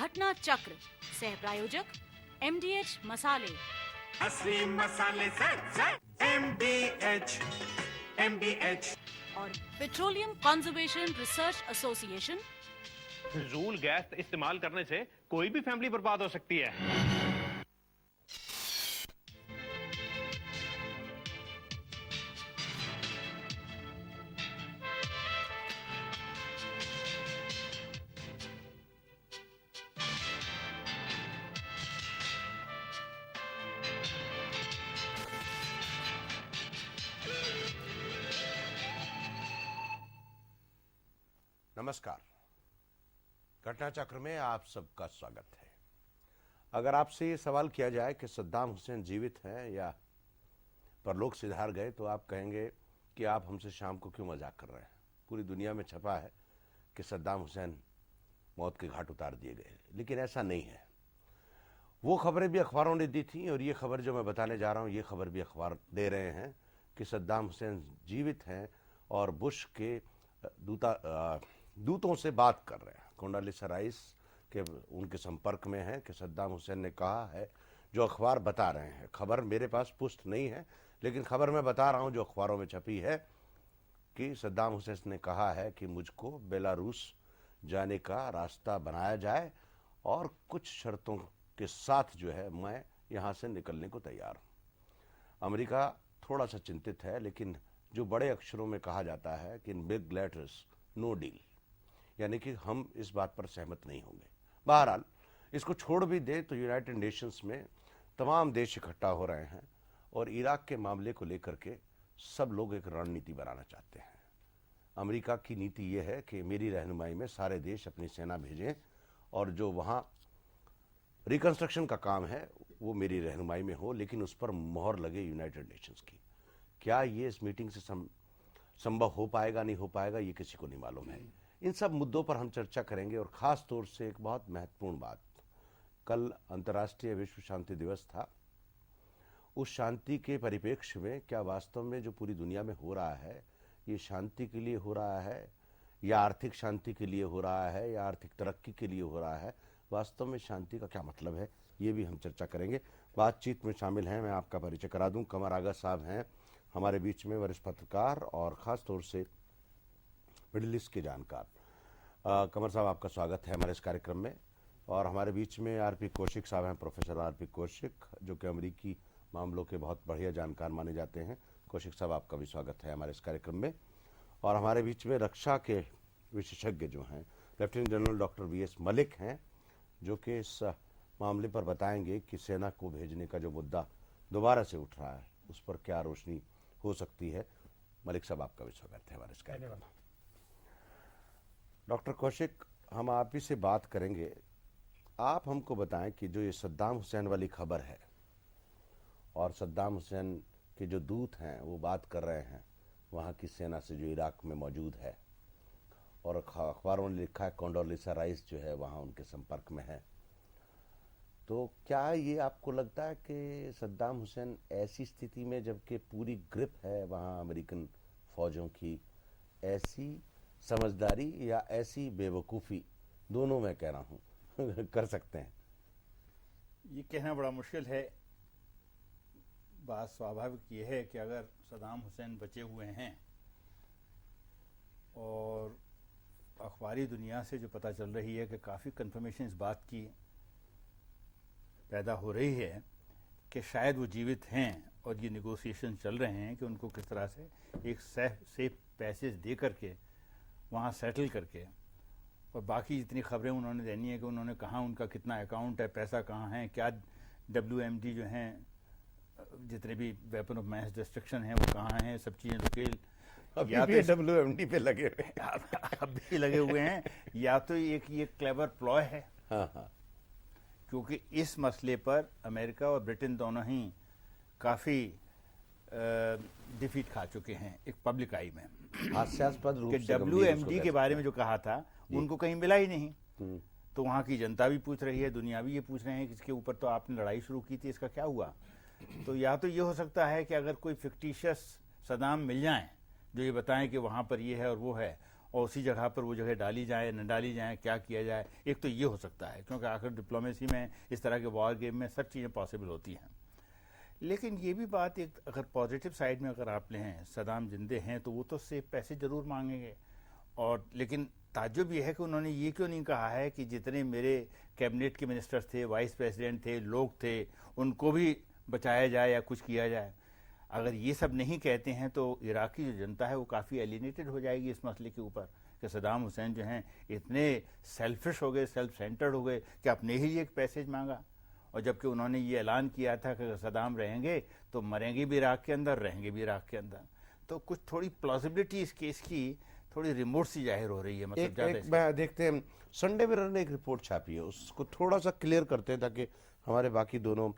घटना चक्र, सह प्रायोजक MDH मसाले, असली मसाले से MDH और पेट्रोलियम कंजर्वेशन रिसर्च एसोसिएशन। फिजूल गैस इस्तेमाल करने से कोई भी फैमिली बर्बाद हो सकती है। नमस्कार। घटना चक्र में आप सबका स्वागत है। अगर आपसे ये सवाल किया जाए कि सद्दाम हुसैन जीवित हैं या परलोक सिधार गए, तो आप कहेंगे कि आप हमसे शाम को क्यों मजाक कर रहे हैं। पूरी दुनिया में छपा है कि सद्दाम हुसैन मौत के घाट उतार दिए गए, लेकिन ऐसा नहीं है। वो खबरें भी अखबारों ने दी थी और ये खबर जो मैं बताने जा रहा हूँ, ये खबर भी अखबार दे रहे हैं कि सद्दाम हुसैन जीवित हैं और बुश के दूतों से बात कर रहे हैं। कोंडालिसा राइस के उनके संपर्क में हैं कि सद्दाम हुसैन ने कहा है, जो अखबार बता रहे हैं। खबर मेरे पास पुष्ट नहीं है, लेकिन खबर मैं बता रहा हूं जो अखबारों में छपी है कि सद्दाम हुसैन ने कहा है कि मुझको बेलारूस जाने का रास्ता बनाया जाए और कुछ शर्तों के साथ जो है मैं यहाँ से निकलने को तैयार हूँ। अमेरिका थोड़ा सा चिंतित है, लेकिन जो बड़े अक्षरों में कहा जाता है कि in big letters no deal, यानी कि हम इस बात पर सहमत नहीं होंगे। बहरहाल इसको छोड़ भी दे तो यूनाइटेड नेशंस में तमाम देश इकट्ठा हो रहे हैं और इराक के मामले को लेकर के सब लोग एक रणनीति बनाना चाहते हैं। अमेरिका की नीति यह है कि मेरी रहनुमाई में सारे देश अपनी सेना भेजें और जो वहाँ रिकंस्ट्रक्शन का काम है वो मेरी रहनुमाई में हो, लेकिन उस पर मोहर लगे यूनाइटेड नेशंस की। क्या ये इस मीटिंग से संभव हो पाएगा, नहीं हो पाएगा, ये किसी को नहीं मालूम है। इन सब मुद्दों पर हम चर्चा करेंगे और खास तौर से एक बहुत महत्वपूर्ण बात, कल अंतर्राष्ट्रीय विश्व शांति दिवस था। उस शांति के परिप्रेक्ष्य में क्या वास्तव में जो पूरी दुनिया में हो रहा है, ये शांति के लिए हो रहा है या आर्थिक शांति के लिए हो रहा है या आर्थिक तरक्की के लिए हो रहा है? वास्तव में शांति का क्या मतलब है, ये भी हम चर्चा करेंगे। बातचीत में शामिल हैं, मैं आपका परिचय करा दूं, कमर आगा साहब हैं हमारे बीच में, वरिष्ठ पत्रकार और ख़ास तौर से मिडिल ईस्ट के जानकार। कमर साहब, आपका स्वागत है हमारे इस कार्यक्रम में। और हमारे बीच में आरपी कौशिक साहब हैं, प्रोफेसर आरपी कौशिक, जो कि अमेरिकी मामलों के बहुत बढ़िया जानकार माने जाते हैं। कौशिक साहब, आपका भी स्वागत है हमारे इस कार्यक्रम में। और हमारे बीच में रक्षा के विशेषज्ञ जो हैं, lieutenant general doctor VS Malik हैं, जो कि इस मामले पर बताएंगे कि सेना को भेजने का जो मुद्दा दोबारा से उठ रहा है, उस पर क्या रोशनी हो सकती है। मलिक साहब, आपका भी स्वागत है हमारे इस कार्यक्रम में। डॉक्टर कौशिक, हम आप ही से बात करेंगे। आप हमको बताएं कि जो ये सद्दाम हुसैन वाली खबर है और सद्दाम हुसैन के जो दूत हैं वो बात कर रहे हैं वहाँ की सेना से जो इराक में मौजूद है, और अखबारों ने लिखा है कोंडोलिसा राइस जो है वहाँ उनके संपर्क में है, तो क्या ये आपको लगता है कि सद्दाम हुसैन ऐसी स्थिति में, जबकि पूरी ग्रिप है वहाँ अमेरिकन फौजों की, ऐसी समझदारी या ऐसी बेवकूफ़ी, दोनों मैं कह रहा हूँ, कर सकते हैं? ये कहना बड़ा मुश्किल है। बात स्वाभाविक ये है कि अगर सद्दाम हुसैन बचे हुए हैं और अखबारी दुनिया से जो पता चल रही है कि काफ़ी कंफर्मेशन इस बात की पैदा हो रही है कि शायद वो जीवित हैं और ये निगोशिएशन चल रहे हैं कि उनको किस तरह से एक सेफ पैसेज दे करके वहाँ सेटल करके, और बाकी जितनी खबरें उन्होंने देनी है कि उन्होंने कहाँ उनका कितना अकाउंट है, पैसा कहाँ है, क्या WMD जो हैं, जितने भी वेपन ऑफ मैस डिस्ट्रक्शन हैं वो कहाँ हैं, सब चीज़ें डिटेल या तो WMD पे लगे हुए हैं अब भी लगे हुए हैं, या तो एक ये क्लेवर प्लॉय है। हाँ। क्योंकि इस मसले पर अमेरिका और ब्रिटेन दोनों ही काफ़ी डिफीट खा चुके हैं एक पब्लिक आई में। हास्यास्पद रूप कि से WMD के बारे में जो कहा था उनको कहीं मिला ही नहीं। तो वहाँ की जनता भी पूछ रही है, दुनिया भी ये पूछ रहे हैं कि इसके ऊपर तो आपने लड़ाई शुरू की थी, इसका क्या हुआ। तो या तो ये हो सकता है कि अगर कोई फिक्टिशियस सदाम मिल जाए जो ये बताएं कि वहाँ पर ये है और वो है, और उसी जगह पर वो जगह डाली जाए न डाली जाए, क्या किया जाए। एक तो ये हो सकता है, क्योंकि आखिर डिप्लोमेसी में, इस तरह के वॉर गेम में सब चीज़ें पॉसिबल होती हैं। लेकिन ये भी बात, एक अगर पॉजिटिव साइड में अगर आप लें, सदाम जिंदे हैं तो वो तो सेफ पैसे ज़रूर मांगेंगे। और लेकिन ताज्जुब ये है कि उन्होंने ये क्यों नहीं कहा है कि जितने मेरे कैबिनेट के मिनिस्टर्स थे, वाइस प्रेसिडेंट थे, लोग थे, उनको भी बचाया जाए या कुछ किया जाए। अगर ये सब नहीं कहते हैं तो इराक की जो जनता है वो काफ़ी एलिनेटेड हो जाएगी इस मसले के ऊपर कि सदाम हुसैन जो हैं इतने सेल्फिश हो गए, सेल्फ सेंटर्ड हो गए कि अपने ही लिए एक पैसेज मांगा। और जबकि उन्होंने ये ऐलान किया था कि सदाम रहेंगे तो मरेंगे भी इराक के अंदर, रहेंगे भी इराक के अंदर। तो कुछ थोड़ी प्लॉजिबिलिटी इस केस की थोड़ी रिमोट सी जाहिर हो रही है। मतलब एक देखते हैं, संडे मिरर ने एक रिपोर्ट छापी है, उसको थोड़ा सा क्लियर करते हैं ताकि हमारे बाकी दोनों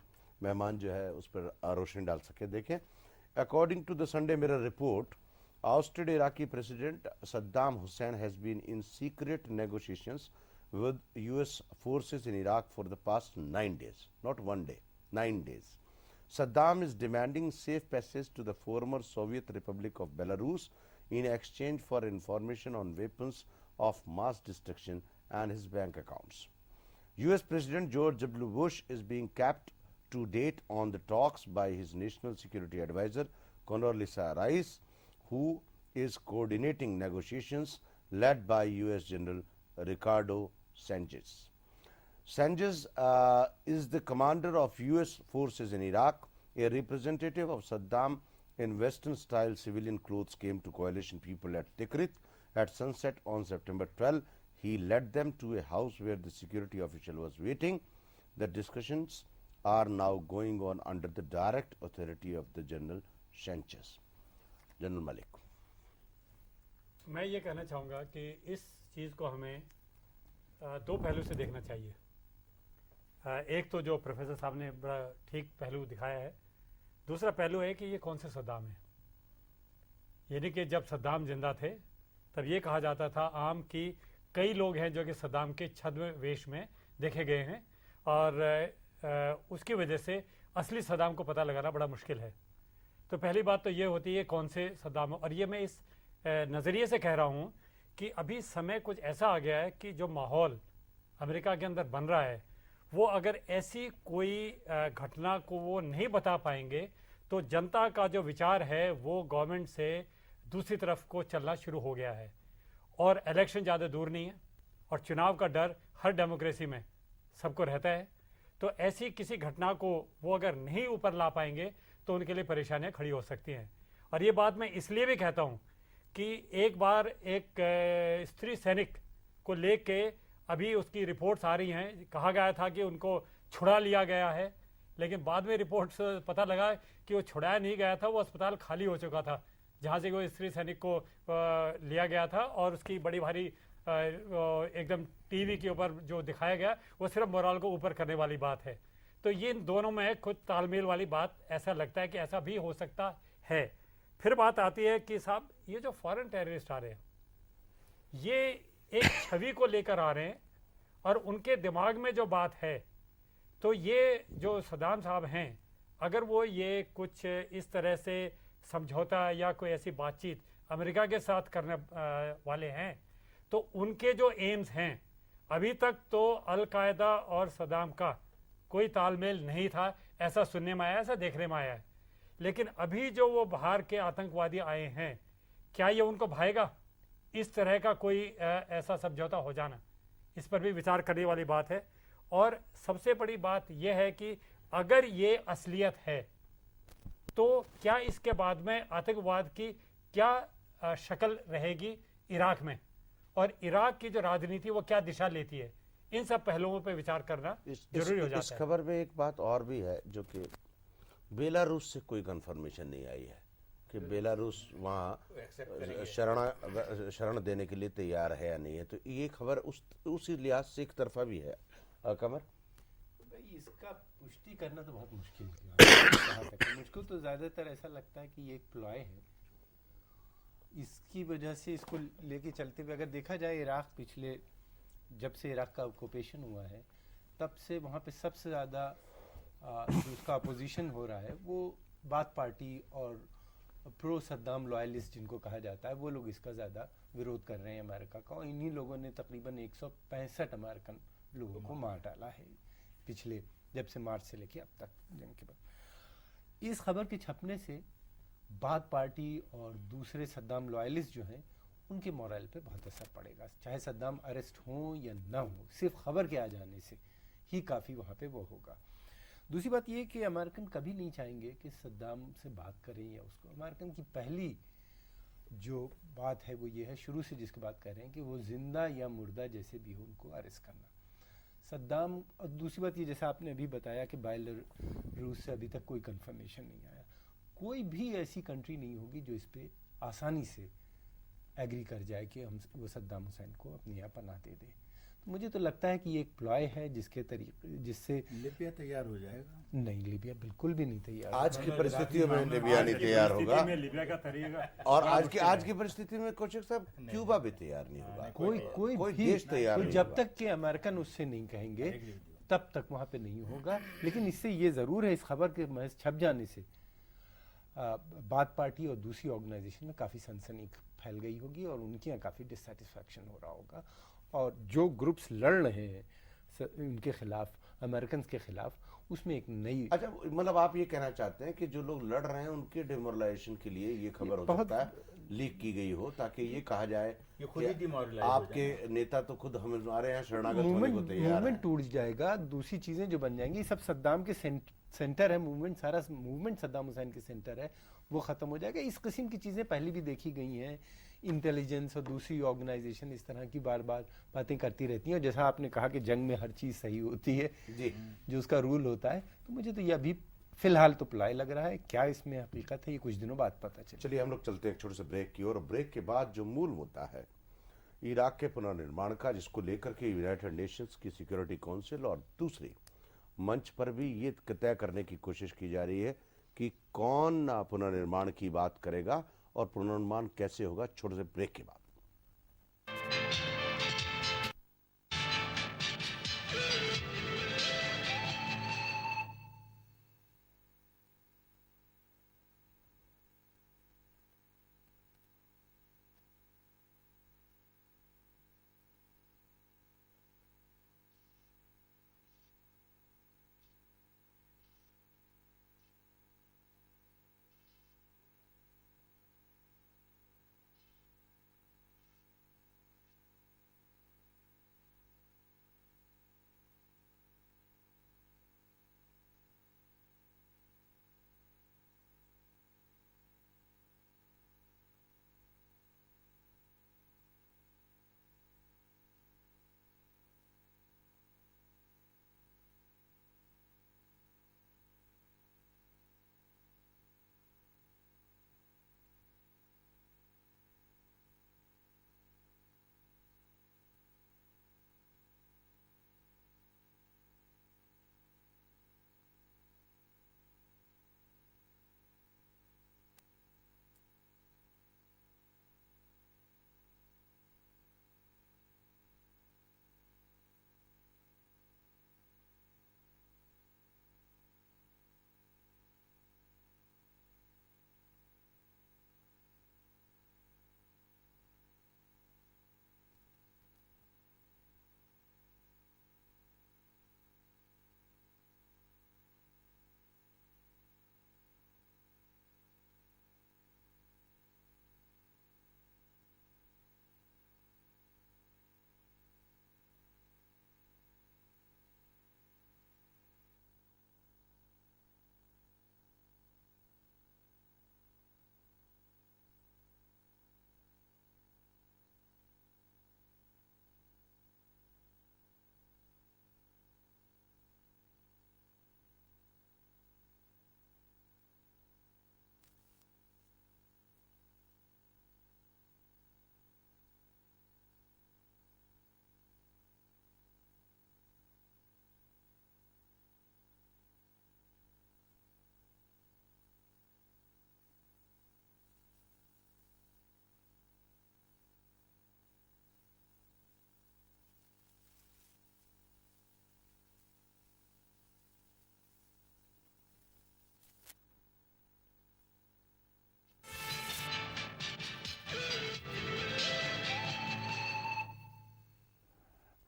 मेहमान जो है उस पर रोशनी डाल सके। देखें, according to the Sunday Mirror report, ousted Iraqi President Saddam Hussein has been in secret negotiations with US forces in Iraq for the past 9 days, not 1 day, 9 days. Saddam is demanding safe passage to the former Soviet Republic of Belarus in exchange for information on weapons of mass destruction and his bank accounts. US President George W. Bush is being kept to date on the talks by his National Security Advisor Condoleezza Rice, who is coordinating negotiations led by US General Ricardo Sanchez. Sanchez is the commander of US forces in Iraq. A representative of Saddam in Western-style civilian clothes came to coalition people at Tikrit at sunset on September 12. He led them to a house where the security official was waiting. The discussions are now going on under the direct authority of the General Sanchez. General Malik, मैं ये कहना चाहूँगा कि इस चीज़ को हमें दो पहलू से देखना चाहिए। एक तो जो प्रोफेसर साहब ने बड़ा ठीक पहलू दिखाया है, दूसरा पहलू है कि ये कौन से सद्दाम है। यानी कि जब सद्दाम जिंदा थे तब ये कहा जाता था आम कि कई लोग हैं जो कि सद्दाम के छद्म वेश में देखे गए हैं और उसकी वजह से असली सद्दाम को पता लगाना बड़ा मुश्किल है। तो पहली बात तो ये होती है कौन से सद्दाम, और ये मैं इस नज़रिए से कह रहा हूँ कि अभी समय कुछ ऐसा आ गया है कि जो माहौल अमेरिका के अंदर बन रहा है वो अगर ऐसी कोई घटना को वो नहीं बता पाएंगे तो जनता का जो विचार है वो गवर्नमेंट से दूसरी तरफ को चलना शुरू हो गया है। और इलेक्शन ज़्यादा दूर नहीं है और चुनाव का डर हर डेमोक्रेसी में सबको रहता है। तो ऐसी किसी घटना को वो अगर नहीं ऊपर ला पाएंगे तो उनके लिए परेशानियां खड़ी हो सकती हैं। और ये बात मैं इसलिए भी कहता हूं कि एक बार एक स्त्री सैनिक को लेके अभी उसकी रिपोर्ट्स आ रही हैं, कहा गया था कि उनको छुड़ा लिया गया है, लेकिन बाद में रिपोर्ट्स पता लगा कि वो छुड़ाया नहीं गया था, वो अस्पताल खाली हो चुका था जहां से वो स्त्री सैनिक को लिया गया था। और उसकी बड़ी भारी एकदम टीवी के ऊपर जो दिखाया गया वो सिर्फ मोराल को ऊपर करने वाली बात है। तो ये इन दोनों में कुछ तालमेल वाली बात ऐसा लगता है कि ऐसा भी हो सकता है। फिर बात आती है कि साहब ये जो फॉरेन टेररिस्ट आ रहे हैं ये एक छवि को लेकर आ रहे हैं और उनके दिमाग में जो बात है, तो ये जो सद्दाम साहब हैं अगर वो ये कुछ इस तरह से समझौता या कोई ऐसी बातचीत अमेरिका के साथ करने वाले हैं तो उनके जो एम्स हैं, अभी तक तो अल-कायदा और सद्दाम का कोई तालमेल नहीं था, ऐसा सुनने में आया, ऐसा देखने में आया है। लेकिन अभी जो वो बाहर के आतंकवादी आए हैं, क्या ये उनको भाएगा इस तरह का कोई ऐसा समझौता हो जाना? इस पर भी विचार करने वाली बात है। और सबसे बड़ी बात यह है कि अगर ये असलियत है तो क्या इसके बाद में आतंकवाद की क्या शक्ल रहेगी इराक में, और इराक की जो राजनीति वो क्या दिशा लेती है, इन सब पहलुओं पर विचार करना जरूरी हो जाता है। इस खबर में एक बात और भी है जो कि बेलारूस से कोई कंफर्मेशन नहीं आई है कि बेलारूस वहाँ शरण देने के लिए तैयार है या नहीं है। तो ये खबर उसी लिहाज से एक तरफा भी है। कमर भाई इसका पुष्टि करना तो बहुत मुश्किल है। मुझको तो ज़्यादातर ऐसा लगता है कि ये एक प्लॉय है, इसकी वजह से इसको लेके चलते हुए अगर देखा जाए इराक पिछले जब से इराक का ऑक्यूपेशन हुआ है तब से वहाँ पे सबसे ज़्यादा जो उसका अपोजिशन हो रहा है वो बाथ पार्टी और प्रो सद्दाम लॉयलिस्ट जिनको कहा जाता है, वो लोग इसका ज़्यादा विरोध कर रहे हैं अमेरिका का, और इन्हीं लोगों ने तकरीबन 165 अमेरिकन लोगों को मार डाला है पिछले, जब से मार्च से लेके अब तक जंग के बाद। इस खबर के छपने से बाथ पार्टी और दूसरे सद्दाम लॉयलिस्ट जो हैं उनके मोरल पे बहुत असर पड़ेगा, चाहे सद्दाम अरेस्ट हो या ना हो, सिर्फ खबर के आ जाने से ही काफ़ी वहाँ पे वो होगा। दूसरी बात ये कि अमेरिकन कभी नहीं चाहेंगे कि सद्दाम से बात करें या उसको, अमेरिकन की पहली जो बात है वो ये है, शुरू से जिसकी बात कर रहे हैं, कि वो जिंदा या मुर्दा जैसे भी हो उनको अरेस्ट करना सद्दाम। और दूसरी बात ये, जैसा आपने अभी बताया कि बेलारूस से अभी तक कोई कंफर्मेशन नहीं आया, कोई भी ऐसी कंट्री नहीं होगी जो इस पर आसानी से एग्री कर जाए कि हम वो सद्दाम हुसैन को अपने यहाँ पनाह दे दें। तो मुझे तो लगता है कि ये एक प्लॉय है जिससे लिबिया तैयार हो जाएगा। नहीं, लिबिया बिल्कुल भी नहीं तैयार। आज की परिस्थितियों में लिबिया नहीं तैयार होगा, लिबिया का तरीका और आज की परिस्थिति में कोशिश साहब क्यूबा भी तैयार नहीं होगा, कोई भी देश तैयार नहीं जब होगा। तक कि अमेरिकन उससे नहीं कहेंगे तब तक वहाँ पे नहीं होगा। लेकिन इससे ये ज़रूर है, इस खबर के महज छप जाने से बाथ पार्टी और दूसरी ऑर्गेनाइजेशन में काफ़ी सनसनी फैल गई होगी और उनके यहाँ काफ़ी डिससेटिस्फैक्शन हो रहा होगा, और जो ग्रुप्स लड़ रहे हैं उनके खिलाफ, अमेरिकन के खिलाफ, उसमें एक नई। अच्छा, मतलब आप ये कहना चाहते हैं कि जो लोग लड़ रहे हैं उनके डिमोरलाइजेशन के लिए ये खबर हो सकता है लीक की गई हो, ताकि ये कहा जाए ये खुद ही कि डिमोरलाइज हो आपके नेता तो खुद हमारे यहाँ शरणागत होने को तैयार मूवमेंट हैं। टूट जाएगा, दूसरी चीज़ें जो बन जाएंगी, सब सद्दाम के सेंटर है मूवमेंट, सारा मूवमेंट सद्दाम हुसैन के सेंटर है, वो ख़त्म हो जाएगा। इस किस्म की चीज़ें पहले भी देखी गई हैं, इंटेलिजेंस और दूसरी ऑर्गेनाइजेशन इस तरह की बार बार बातें करती रहती हैं, और जैसा आपने कहा कि जंग में हर चीज़ सही होती है जी, जो उसका रूल होता है, तो मुझे तो ये अभी फिलहाल तो प्लाई लग रहा है, क्या इसमें हकीकत है ये कुछ दिनों बाद पता चले। चलिए हम लोग चलते हैं एक छोटे से ब्रेक की ओर। ब्रेक के बाद जो मूल मुद्दा है इराक के पुनर्निर्माण का, जिसको लेकर के यूनाइटेड नेशंस की सिक्योरिटी काउंसिल और दूसरी मंच पर भी ये तय करने की कोशिश की जा रही है कि कौन पुनर्निर्माण की बात करेगा और पुनर्निर्माण कैसे होगा, छोटे से ब्रेक के बाद।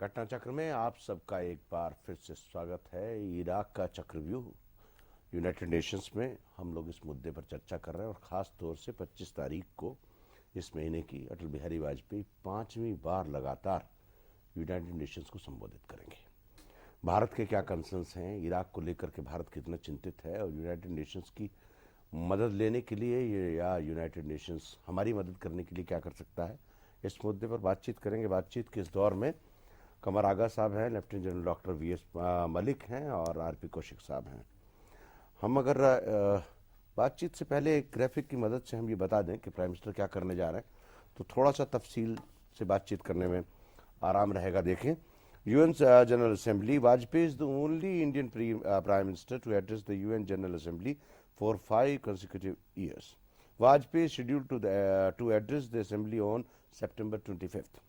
घटना चक्र में आप सबका एक बार फिर से स्वागत है। इराक का चक्रव्यूह यूनाइटेड नेशंस में हम लोग इस मुद्दे पर चर्चा कर रहे हैं और ख़ास तौर से 25 तारीख को इस महीने की अटल बिहारी वाजपेयी 5वीं बार लगातार यूनाइटेड नेशंस को संबोधित करेंगे। भारत के क्या कंसर्न्स हैं, इराक को लेकर के भारत कितना चिंतित है और यूनाइटेड नेशंस की मदद लेने के लिए या यूनाइटेड नेशंस हमारी मदद करने के लिए क्या कर सकता है, इस मुद्दे पर बातचीत करेंगे। बातचीत के इस दौर में कमर आगा साहब हैं, lieutenant general doctor VS Malik हैं और आरपी कौशिक साहब हैं। हम अगर बातचीत से पहले एक ग्राफिक की मदद से हम ये बता दें कि प्राइम मिनिस्टर क्या करने जा रहे हैं, तो थोड़ा सा तफसील से बातचीत करने में आराम रहेगा। देखें, UN General Assembly, Vajpayee is the only Indian Prime Minister to address the UN General Assembly for 5 consecutive years. Vajpayee is scheduled to address the Assembly on September 25th.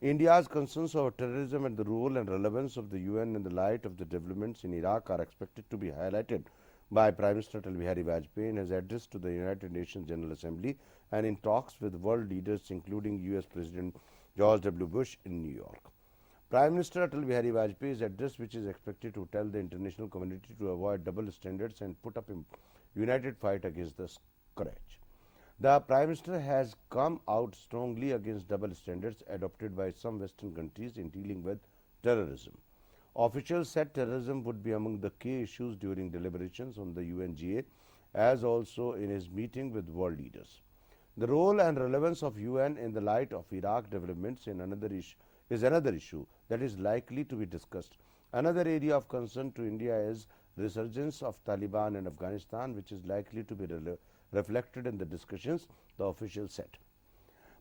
India's concerns over terrorism and the role and relevance of the UN in the light of the developments in Iraq are expected to be highlighted by Prime Minister Atal Bihari Vajpayee in his address to the United Nations General Assembly and in talks with world leaders including US President George W. Bush in New York. Prime Minister Atal Bihari Vajpayee's address, which is expected to tell the international community to avoid double standards and put up a united fight against the scourge. The Prime Minister has come out strongly against double standards adopted by some Western countries in dealing with terrorism. Officials said terrorism would be among the key issues during deliberations on the UNGA, as also in his meeting with world leaders. The role and relevance of UN in the light of Iraq developments is another issue that is likely to be discussed. Another area of concern to India is resurgence of Taliban in Afghanistan, which is likely to be reflected in the discussions, the official said.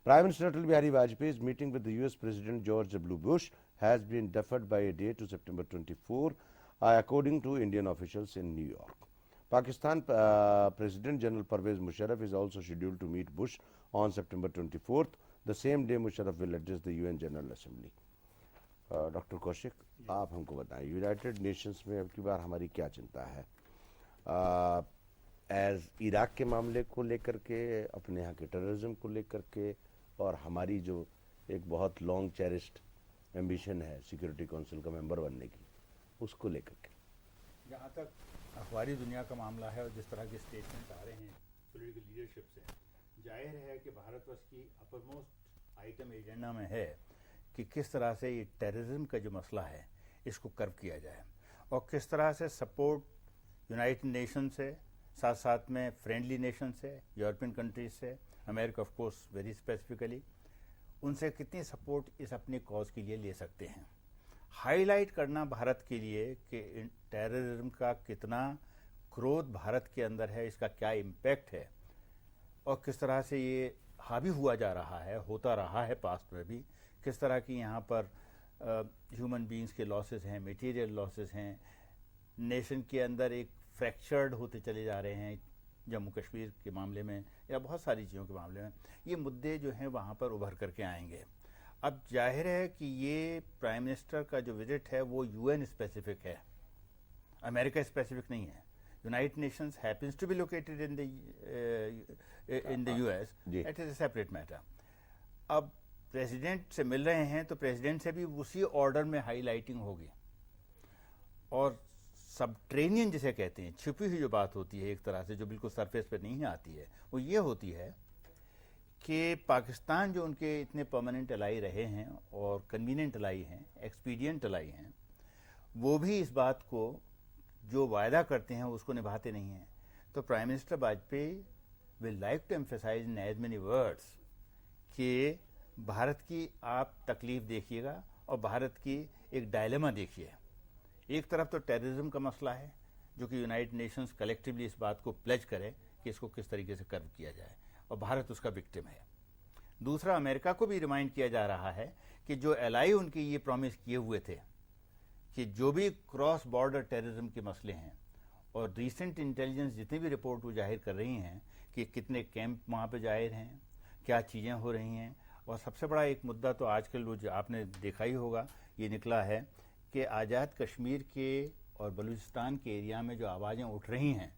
Prime Minister Atal Bihari Vajpayee's meeting with the US President George W. Bush has been deferred by a day to September 24, according to Indian officials in New York. Pakistan President General Pervez Musharraf is also scheduled to meet Bush on September 24th. The same day Musharraf will address the UN General Assembly. Doctor Kaushik, आप हमको बताएं, United Nations में अब की बार हमारी क्या चिंता है एज इराक के मामले को लेकर के, अपने यहाँ के टेररिज्म को लेकर के और हमारी जो एक बहुत लॉन्ग चेरिस्ड एम्बिशन है सिक्योरिटी काउंसिल का मेंबर बनने की, उसको लेकर के। जहाँ तक अखबारी दुनिया का मामला है और जिस तरह के स्टेटमेंट आ रहे हैं पॉलिटिकल लीडरशिप से, जाहिर है कि भारतवर्ष की अपरमोस्ट आइटम एजेंडा में है कि किस तरह से ये टेररिज्म का जो मसला है इसको कर्व किया जाए और किस तरह से सपोर्ट यूनाइटेड नेशन से, साथ साथ में फ्रेंडली नेशन से, यूरोपियन कंट्रीज से, America of course very specifically, उनसे कितनी सपोर्ट इस अपने कॉज के लिए ले सकते हैं। हाईलाइट करना भारत के लिए कि टेररिज्म का कितना क्रोध भारत के अंदर है, इसका क्या इम्पैक्ट है और किस तरह से ये हावी हुआ जा रहा है, होता रहा है पास्ट में भी, किस तरह की यहाँ पर ह्यूमन बीइंग्स के लॉसेस हैं, मटेरियल लॉसेस हैं, नेशन के अंदर एक फ्रैक्चर्ड होते चले जा रहे हैं जम्मू कश्मीर के मामले में या बहुत सारी चीज़ों के मामले में, ये मुद्दे जो हैं वहाँ पर उभर करके आएंगे। अब जाहिर है कि ये प्राइम मिनिस्टर का जो विजिट है वो यूएन स्पेसिफिक है, अमेरिका स्पेसिफिक नहीं है। United Nations happens to be located in the US, it is a separate matter. अब प्रेसिडेंट से मिल रहे हैं तो प्रेसिडेंट से भी उसी ऑर्डर में हाईलाइटिंग होगी और सबट्रेनियन जिसे कहते हैं, छिपी हुई जो बात होती है एक तरह से, जो बिल्कुल सरफेस पे नहीं आती है, वो ये होती है कि पाकिस्तान जो उनके इतने परमानेंट अलाई रहे हैं और कन्वीनियंट अलाई हैं, एक्सपीडियंट अलाई हैं, वो भी इस बात को जो वायदा करते हैं उसको निभाते नहीं हैं। तो prime minister Vajpayee will like to emphasize in as many words कि भारत की आप तकलीफ देखिएगा और भारत की एक डायलेमा देखिए। एक तरफ तो टेररिज्म का मसला है जो कि यूनाइटेड नेशंस कलेक्टिवली इस बात को प्लेज करे कि इसको किस तरीके से कर्व किया जाए और भारत उसका विक्टिम है। दूसरा, अमेरिका को भी रिमाइंड किया जा रहा है कि जो एलाई उनके ये प्रॉमिस किए हुए थे कि जो भी क्रॉस बॉर्डर टेररिज्म के मसले हैं, और रिसेंट इंटेलिजेंस जितनी भी रिपोर्ट वो जाहिर कर रही हैं कि कितने कैंप वहाँ पे जाहिर हैं, क्या चीज़ें हो रही हैं, और सबसे बड़ा एक मुद्दा तो आजकल वो जो आपने देखा ही होगा, ये निकला है कि आज़ाद कश्मीर के और बलूचिस्तान के एरिया में जो आवाज़ें उठ रही हैं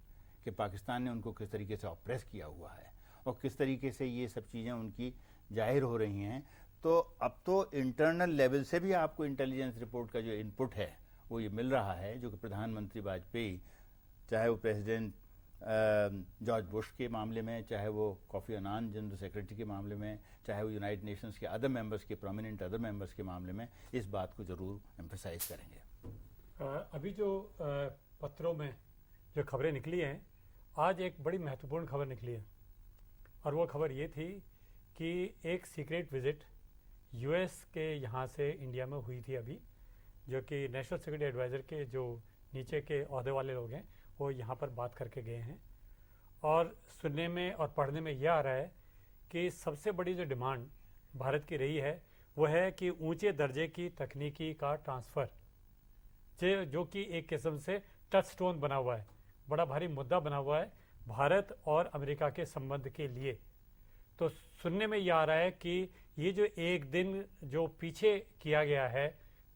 कि पाकिस्तान ने उनको किस तरीके से ऑप्रेस किया हुआ है और किस तरीके से ये सब चीज़ें उनकी जाहिर हो रही हैं। अब तो इंटरनल लेवल से भी आपको इंटेलिजेंस रिपोर्ट का जो इनपुट है वो ये मिल रहा है, जो कि प्रधानमंत्री वाजपेयी, चाहे वो प्रेसिडेंट जॉर्ज बुश के मामले में, चाहे वो कोफी अन्नान जनरल सेक्रेटरी के मामले में, चाहे वो यूनाइटेड नेशंस के अदर मेंबर्स के प्रोमिनेंट अदर मेंबर्स के मामले में, इस बात को जरूर एम्फेसाइज करेंगे। अभी जो पत्रों में जो खबरें निकली हैं, आज एक बड़ी महत्वपूर्ण खबर निकली है, और वो खबर ये थी कि एक सीक्रेट विजिट यूएस के यहाँ से इंडिया में हुई थी अभी, जो कि नेशनल सिक्योरिटी एडवाइज़र के जो नीचे के ओहदे वाले लोग हैं वो यहाँ पर बात करके गए हैं। और सुनने में और पढ़ने में यह आ रहा है कि सबसे बड़ी जो डिमांड भारत की रही है वो है कि ऊंचे दर्जे की तकनीकी का ट्रांसफ़र, जो कि एक किस्म से टच स्टोन बना हुआ है, बड़ा भारी मुद्दा बना हुआ है भारत और अमेरिका के संबंध के लिए। तो सुनने में यह आ रहा है कि ये जो एक दिन जो पीछे किया गया है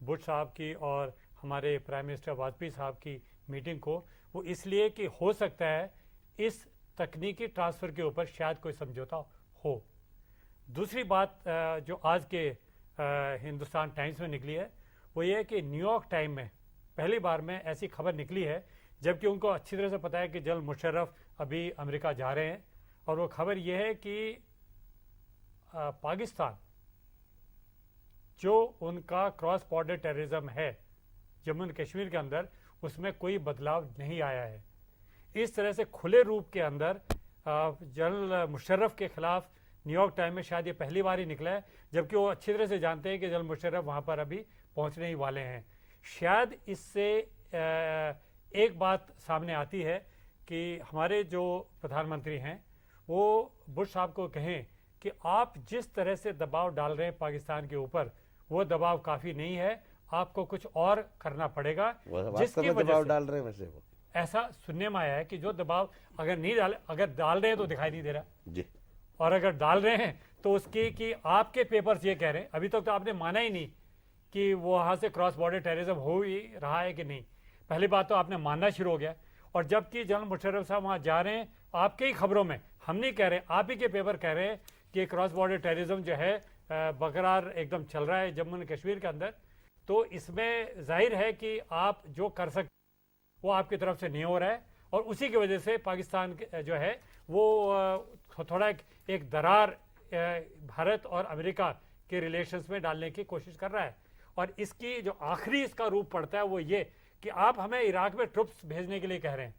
बुश साहब की और हमारे प्राइम मिनिस्टर वाजपेयी साहब की मीटिंग को, वो इसलिए कि हो सकता है इस तकनीकी ट्रांसफ़र के ऊपर शायद कोई समझौता हो। दूसरी बात जो आज के हिंदुस्तान टाइम्स में निकली है वो ये है कि न्यूयॉर्क टाइम में पहली बार में ऐसी खबर निकली है, जबकि उनको अच्छी तरह से पता है कि जनरल मुशर्रफ अभी अमेरिका जा रहे हैं, और वो खबर ये है कि पाकिस्तान जो उनका क्रॉस बॉर्डर टेररिज्म है जम्मू एंड कश्मीर के अंदर, उसमें कोई बदलाव नहीं आया है। इस तरह से खुले रूप के अंदर जनरल मुशर्रफ के खिलाफ न्यूयॉर्क टाइम में शायद ये पहली बार ही निकला है, जबकि वो अच्छी तरह से जानते हैं कि जनरल मुशर्रफ वहाँ पर अभी पहुँचने ही वाले हैं। शायद इससे एक बात सामने आती है कि हमारे जो प्रधानमंत्री हैं वो बुश साहब को कहें कि आप जिस तरह से दबाव डाल रहे हैं पाकिस्तान के ऊपर, वो दबाव काफ़ी नहीं है, आपको कुछ और करना पड़ेगा। जिसकी दबाव डाल रहे हैं वैसे वो ऐसा सुनने में आया है कि जो दबाव अगर नहीं डाल, अगर डाल रहे हैं तो दिखाई नहीं दे रहा जी, और अगर डाल रहे हैं तो उसकी कि आपके पेपर्स ये कह रहे हैं, अभी तक तो आपने माना ही नहीं कि वो वहाँ से क्रॉस बॉर्डर टेररिज्म हो ही रहा है कि नहीं। पहली बात तो आपने मानना शुरू हो गया, और जबकि जनरल मुशर्रफ साहब वहाँ जा रहे हैं, आपके ही खबरों में, हम नहीं कह रहे, आप ही के पेपर कह रहे हैं कि क्रॉस बॉर्डर टेररिज्म जो है बरकरार एकदम चल रहा है जम्मू एंड कश्मीर के अंदर। तो इसमें जाहिर है कि आप जो कर सकते वो आपकी तरफ से नहीं हो रहा है, और उसी की वजह से पाकिस्तान जो है वो थोड़ा एक दरार भारत और अमेरिका के रिलेशंस में डालने की कोशिश कर रहा है। और इसकी जो आखिरी इसका रूप पड़ता है वो ये कि आप हमें इराक में ट्रुप्स भेजने के लिए कह रहे हैं,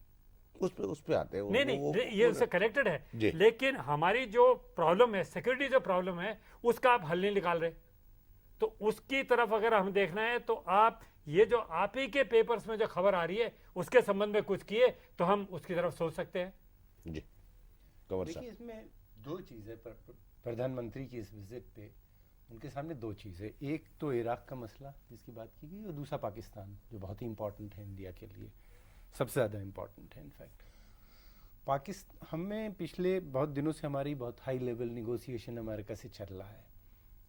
उस पे आते हैं नहीं ये उससे कनेक्टेड है, लेकिन हमारी जो प्रॉब्लम है, सिक्योरिटी जो प्रॉब्लम है, उसका आप हल नहीं निकाल रहे। तो उसकी तरफ अगर हम देखना है तो आप ये जो आप ही के पेपर्स में जो खबर आ रही है उसके संबंध में कुछ किए तो हम उसकी तरफ सोच सकते हैं। जी, कंवर देखिए, साहब, इसमें दो चीज़ें प्रधानमंत्री की इस विजिट पे उनके सामने दो चीज़ें, एक तो इराक का मसला जिसकी बात की गई, और दूसरा पाकिस्तान जो बहुत ही इंपॉर्टेंट है इंडिया के लिए, सबसे ज़्यादा इंपॉर्टेंट है। इनफैक्ट पाकिस्तान हमें पिछले बहुत दिनों से हमारी बहुत हाई लेवल निगोशिएशन अमेरिका से चल रहा है,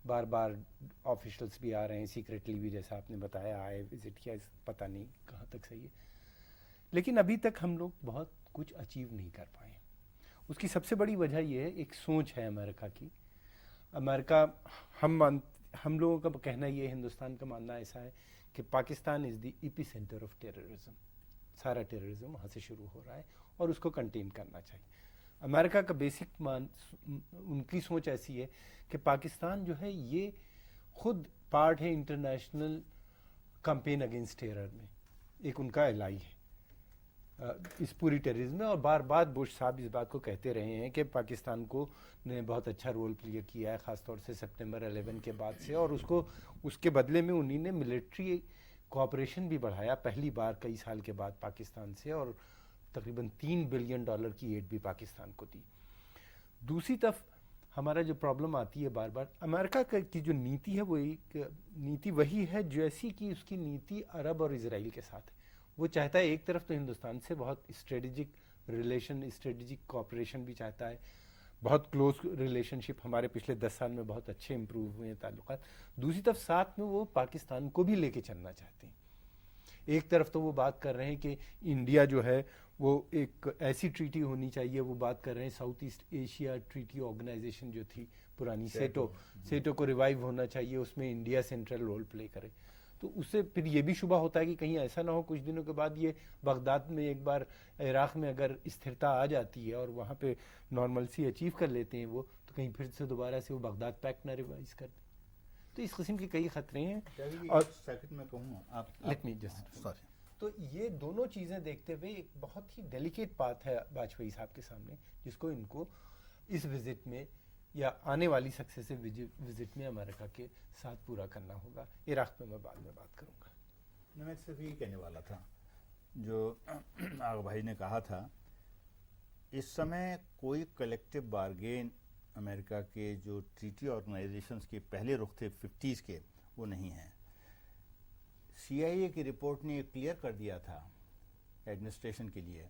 बार बार ऑफिशियल्स भी आ रहे हैं, सीक्रेटली भी, जैसा आपने बताया, आए, विजिट किया, पता नहीं कहाँ तक सही है, लेकिन अभी तक हम लोग बहुत कुछ अचीव नहीं कर पाए। उसकी सबसे बड़ी वजह यह है, एक सोच है अमेरिका की। अमेरिका हम लोगों का कहना ये, हिंदुस्तान का मानना ऐसा है कि Pakistan is the AP centre of terrorism, सारा टेररिज्म वहाँ से शुरू हो रहा है और उसको कंटेन करना चाहिए। अमेरिका का बेसिक उनकी सोच ऐसी है कि पाकिस्तान जो है ये खुद पार्ट है इंटरनेशनल कैंपेन अगेंस्ट टेरर में, एक उनका एलाई है इस पूरी टेररिज्म में। और बार बार बुश साहब इस बात को कहते रहे हैं कि पाकिस्तान को ने बहुत अच्छा रोल प्ले किया है, ख़ासतौर से सितंबर 11 के बाद से, और उसके बदले में उन्हीं ने मिलिट्री कोऑपरेशन भी बढ़ाया पहली बार कई साल के बाद पाकिस्तान से, और तकरीबन $3 बिलियन की एड भी पाकिस्तान को दी। दूसरी तरफ हमारा जो प्रॉब्लम आती है बार बार, अमेरिका की जो नीति है वो एक नीति वही है जैसी कि उसकी नीति अरब और इजराइल के साथ है। वो चाहता है एक तरफ तो हिंदुस्तान से बहुत स्ट्रेटेजिक रिलेशन, स्ट्रेटेजिक कोऑपरेशन भी चाहता है, बहुत क्लोज रिलेशनशिप हमारे पिछले 10 साल में बहुत अच्छे इंप्रूव हुए हैं ताल्लुकात। दूसरी तरफ साथ में वो पाकिस्तान को भी लेके चलना चाहते हैं। एक तरफ तो वो बात कर रहे हैं कि इंडिया जो है वो एक ऐसी ट्रीटी होनी चाहिए, वो बात कर रहे हैं South East Asia treaty organization जो थी पुरानी सेटो को रिवाइव होना चाहिए, उसमें इंडिया सेंट्रल रोल प्ले करे। तो उससे फिर ये भी शुबा होता है कि कहीं ऐसा ना हो कुछ दिनों के बाद ये बगदाद में एक बार इराक़ में अगर स्थिरता आ जाती है और वहाँ पे नॉर्मलसी अचीव कर लेते हैं वो, तो कहीं फिर से दोबारा से वो बगदाद पैक्ट ना रिवाइज कर दें। तो इस किस्म के कई खतरे हैं। और सेकंड में कहूँ आप लेट मी जस्ट सॉरी, तो ये दोनों चीज़ें देखते हुए एक बहुत ही डेलिकेट बात है वाजपेयी साहब के सामने, जिसको इनको इस विजिट में या आने वाली सक्सेसिव विजिट में अमेरिका के साथ पूरा करना होगा। इराक़ में मैं बाद में बात करूँगा। मैं सिर्फ यही कहने वाला था जो आगा भाई ने कहा था, इस समय कोई कलेक्टिव बार्गेन अमेरिका के जो ट्रीटी ऑर्गेनाइजेशंस के पहले रुख थे 50s के, वो नहीं है। CIA की रिपोर्ट ने क्लियर कर दिया था एडमिनिस्ट्रेशन के लिए,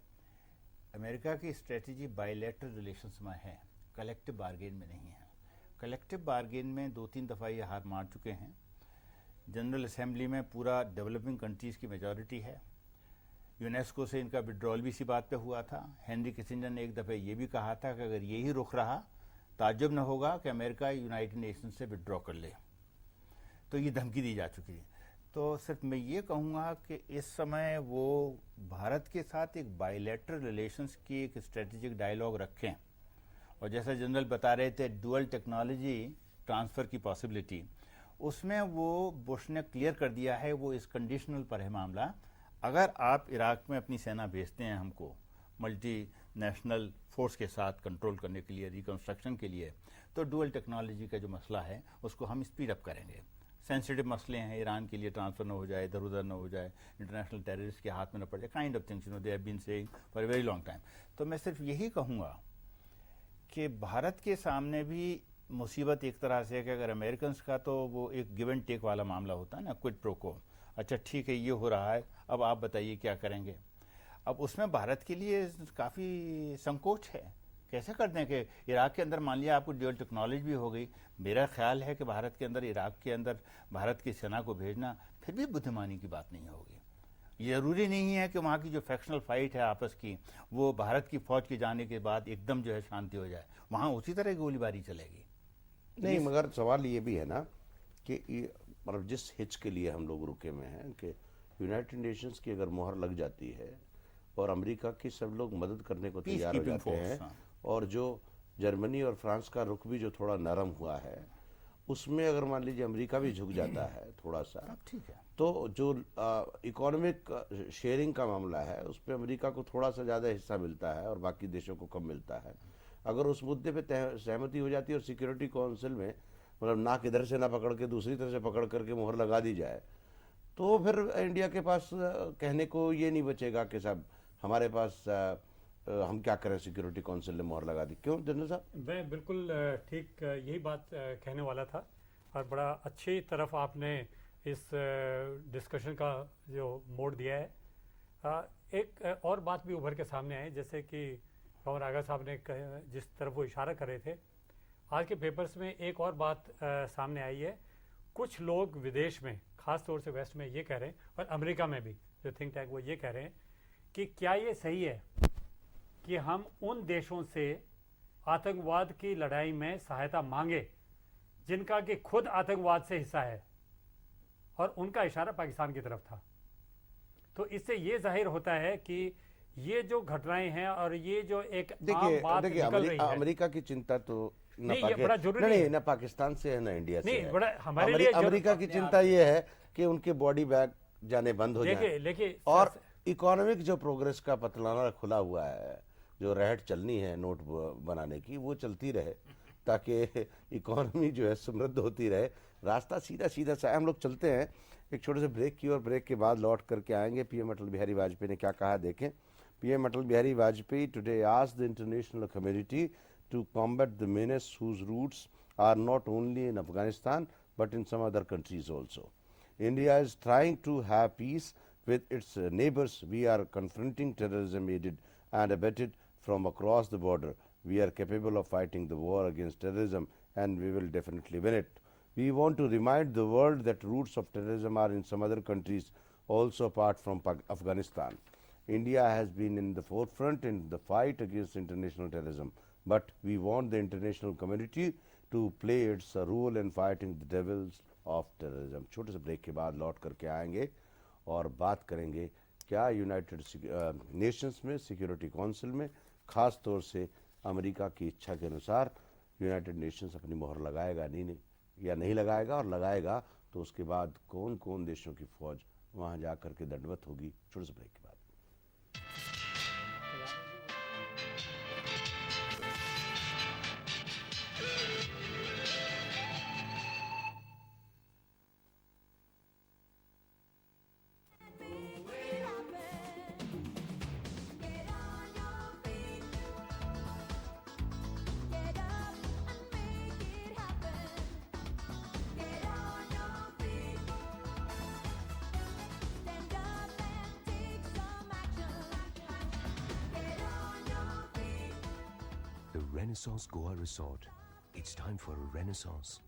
अमेरिका की स्ट्रेटजी बायलैटरल रिलेशंस में है, कलेक्टिव बार्गेन में नहीं है। कलेक्टिव बार्गेन में 2-3 दफ़ा ये हार मार चुके हैं। जनरल असेंबली में पूरा डेवलपिंग कंट्रीज़ की मेजॉरिटी है। यूनेस्को से इनका विड्रॉल भी इसी बात पे हुआ था। हेनरी किसिंजर ने एक दफ़े ये भी कहा था कि अगर यही रुख रहा, ताज्जुब न होगा कि अमेरिका यूनाइटेड नेशंस से विड्रॉ कर ले। तो ये धमकी दी जा चुकी है। तो सिर्फ मैं ये कहूँगा कि इस समय वो भारत के साथ एक बायलैटरल रिलेशंस की एक स्ट्रेटेजिक डायलॉग रखें, और जैसा जनरल बता रहे थे डुअल टेक्नोलॉजी ट्रांसफ़र की पॉसिबिलिटी, उसमें वो बुश ने क्लियर कर दिया है, वो इस कंडीशनल पर है मामला। अगर आप इराक़ में अपनी सेना भेजते हैं हमको मल्टी नेशनल फोर्स के साथ कंट्रोल करने के लिए, रिकंस्ट्रक्शन के लिए, तो डुअल टेक्नोलॉजी का जो मसला है उसको हम स्पीड अप करेंगे। सेंसिटिव मसले हैं, ईरान के लिए ट्रांसफ़र ना हो जाए, इधर उधर ना हो जाए, इंटरनेशनल टेररिस्ट के हाथ में न पड़ जाए, kind of things they have been saying for a very long time. तो मैं सिर्फ यही कहूँगा कि भारत के सामने भी मुसीबत एक तरह से है कि अगर अमेरिकन का तो वो एक गिव एंड टेक वाला मामला होता है ना, क्विड प्रो को, अच्छा ठीक है ये हो रहा है, अब आप बताइए क्या करेंगे। अब उसमें भारत के लिए काफ़ी संकोच है, कैसे कर दें कि इराक़ के अंदर मान लिया आपको ड्यूअल टेक्नोलॉजी भी हो गई। मेरा ख्याल है कि भारत के अंदर, इराक़ के अंदर भारत की सेना को भेजना फिर भी बुद्धिमानी की बात नहीं होगी। ज़रूरी नहीं है कि वहाँ की जो फैक्शनल फाइट है आपस की, वो भारत की फ़ौज के जाने के बाद एकदम जो है शांति हो जाए, वहाँ उसी तरह गोलीबारी चलेगी। नहीं, मगर सवाल ये भी है ना कि मतलब जिस हिच के लिए हम लोग रुके हुए हैं कि यूनाइटेड नेशंस की अगर मोहर लग जाती है और अमेरिका की सब लोग मदद करने को तैयार हो जाते हैं, और जो जर्मनी और फ्रांस का रुख भी जो थोड़ा नरम हुआ है, उसमें अगर मान लीजिए अमेरिका भी झुक जाता है थोड़ा सा, ठीक है, तो जो इकोनॉमिक शेयरिंग का मामला है उस पर अमेरिका को थोड़ा सा ज़्यादा हिस्सा मिलता है और बाकी देशों को कम मिलता है। अगर उस मुद्दे पे सहमति हो जाती है और सिक्योरिटी काउंसिल में मतलब नाक इधर से ना पकड़ के दूसरी तरफ से पकड़ करके मोहर लगा दी जाए, तो फिर इंडिया के पास कहने को ये नहीं बचेगा कि साहब हमारे पास हम क्या करें, सिक्योरिटी काउंसिल ने मोहर लगा दी। क्यों जनरल साहब? मैं बिल्कुल ठीक यही बात कहने वाला था, और बड़ा अच्छी तरफ आपने इस डिस्कशन का जो मोड़ दिया है। एक और बात भी उभर के सामने आई, जैसे कि पवन आगा साहब ने जिस तरफ वो इशारा कर रहे थे, आज के पेपर्स में एक और बात सामने आई है। कुछ लोग विदेश में, ख़ास तौर से वेस्ट में, ये कह रहे हैं, और अमेरिका में भी जो थिंक टैंक वो ये कह रहे हैं कि क्या ये सही है कि हम उन देशों से आतंकवाद की लड़ाई में सहायता मांगे जिनका कि खुद आतंकवाद से हिस्सा है, और उनका इशारा पाकिस्तान की तरफ था। तो इससे ये जाहिर होता है कि ये जो घटनाएं हैं और ये जो एक आम बात निकल रही है, अमेरिका की चिंता तो नहीं, ना पाकिस्तान से है ना इंडिया से है। बड़ा हमारे लिए अमेरिका की चिंता ये है कि उनके बॉडी बैग जाने बंद हो जाए, लेकिन और इकोनॉमिक जो प्रोग्रेस का पतलाना खुला हुआ है, जो रहट चलनी है नोट बनाने की, वो चलती रहे ताकि इकोनॉमी जो है समृद्ध होती रहे। रास्ता सीधा सीधा सा हम लोग चलते हैं एक छोटे से ब्रेक की, और ब्रेक के बाद लौट करके आएंगे। पीएम अटल बिहारी वाजपेयी ने क्या कहा देखें। PM Atal Bihari Vajpayee today asked the international community to combat the menace whose roots are not only in Afghanistan but in some other countries also. India is trying to have peace with its neighbors. We are confronting terrorism aided and abetted from across the border. We are capable of fighting the war against terrorism, and we will definitely win it. We want to remind the world that roots of terrorism are in some other countries also apart from Afghanistan. India has been in the forefront in the fight against international terrorism, but we want the international community to play its role in fighting the devils of terrorism. छोटे से break के बाद लौट करके आएंगे और बात करेंगे क्या यूनाइटेड नेशंस में सिक्योरिटी काउंसिल में खास तौर से अमेरिका की इच्छा के अनुसार यूनाइटेड नेशंस अपनी मोहर लगाएगा नहीं या नहीं लगाएगा, और लगाएगा तो उसके बाद कौन कौन देशों की फौज वहां जाकर के दंडवत होगी। छोटे से ब्रेक के बाद। The Renaissance Goa Resort. It's time for a renaissance.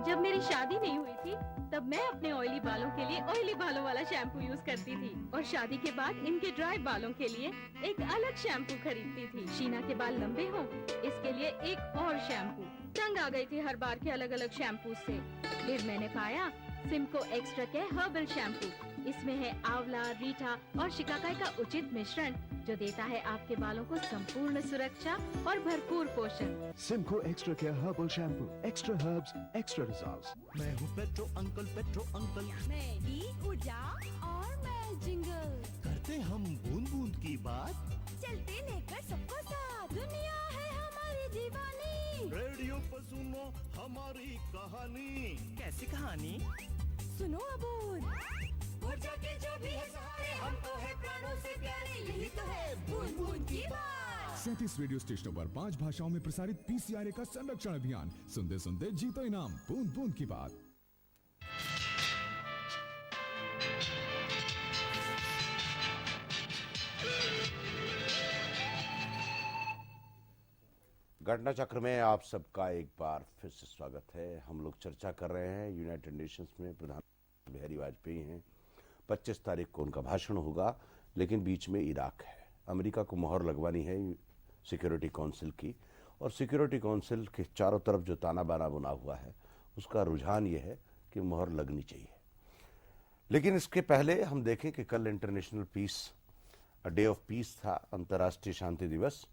जब मेरी शादी नहीं हुई थी तब मैं अपने ऑयली बालों के लिए ऑयली बालों वाला शैम्पू यूज करती थी, और शादी के बाद इनके ड्राई बालों के लिए एक अलग शैम्पू खरीदती थी। शीना के बाल लंबे हों इसके लिए एक और शैम्पू। तंग आ गई थी हर बार के अलग अलग शैम्पू से। फिर मैंने पाया सिम्को एक्स्ट्रा केयर हर्बल शैम्पू। इसमें है आंवला, रीठा और शिकाकाई का उचित मिश्रण जो देता है आपके बालों को संपूर्ण सुरक्षा और भरपूर पोषण। Simco extra care herbal shampoo, extra herbs, extra results. मैं हूँ पेट्रो अंकल। मैं ही ऊर्जा और मैं जिंगल। करते हम बूंद बूंद की बात, चलते लेकर सबको साथ। दुनिया है हमारी दीवानी। रेडियो पर सुनो हमारी कहानी। कैसी कहानी? सुनो अबूर। ऊर्जा के जो भी है सहारे, हम तो है प्राणों से प्यारे, यही तो है बूंद बूंद की बात। 37 रेडियो स्टेशनों पर 5 भाषाओं में प्रसारित पीसीआरए का संरक्षण अभियान। सुनते सुनते जीतो इनाम, बूंद बूंद की बात। घटना चक्र में आप सबका एक बार फिर से स्वागत है। हम लोग चर्चा कर रहे हैं यूनाइटेड नेशंस में प्रधानमंत्री बिहारी वाजपेयी हैं। 25 तारीख को उनका भाषण होगा, लेकिन बीच में इराक है। अमेरिका को मोहर लगवानी है सिक्योरिटी काउंसिल की, और सिक्योरिटी काउंसिल के चारों तरफ जो ताना बाना बुना हुआ है उसका रुझान ये है कि मोहर लगनी चाहिए। लेकिन इसके पहले हम देखें कि कल international peace day of peace था, अंतर्राष्ट्रीय शांति दिवस।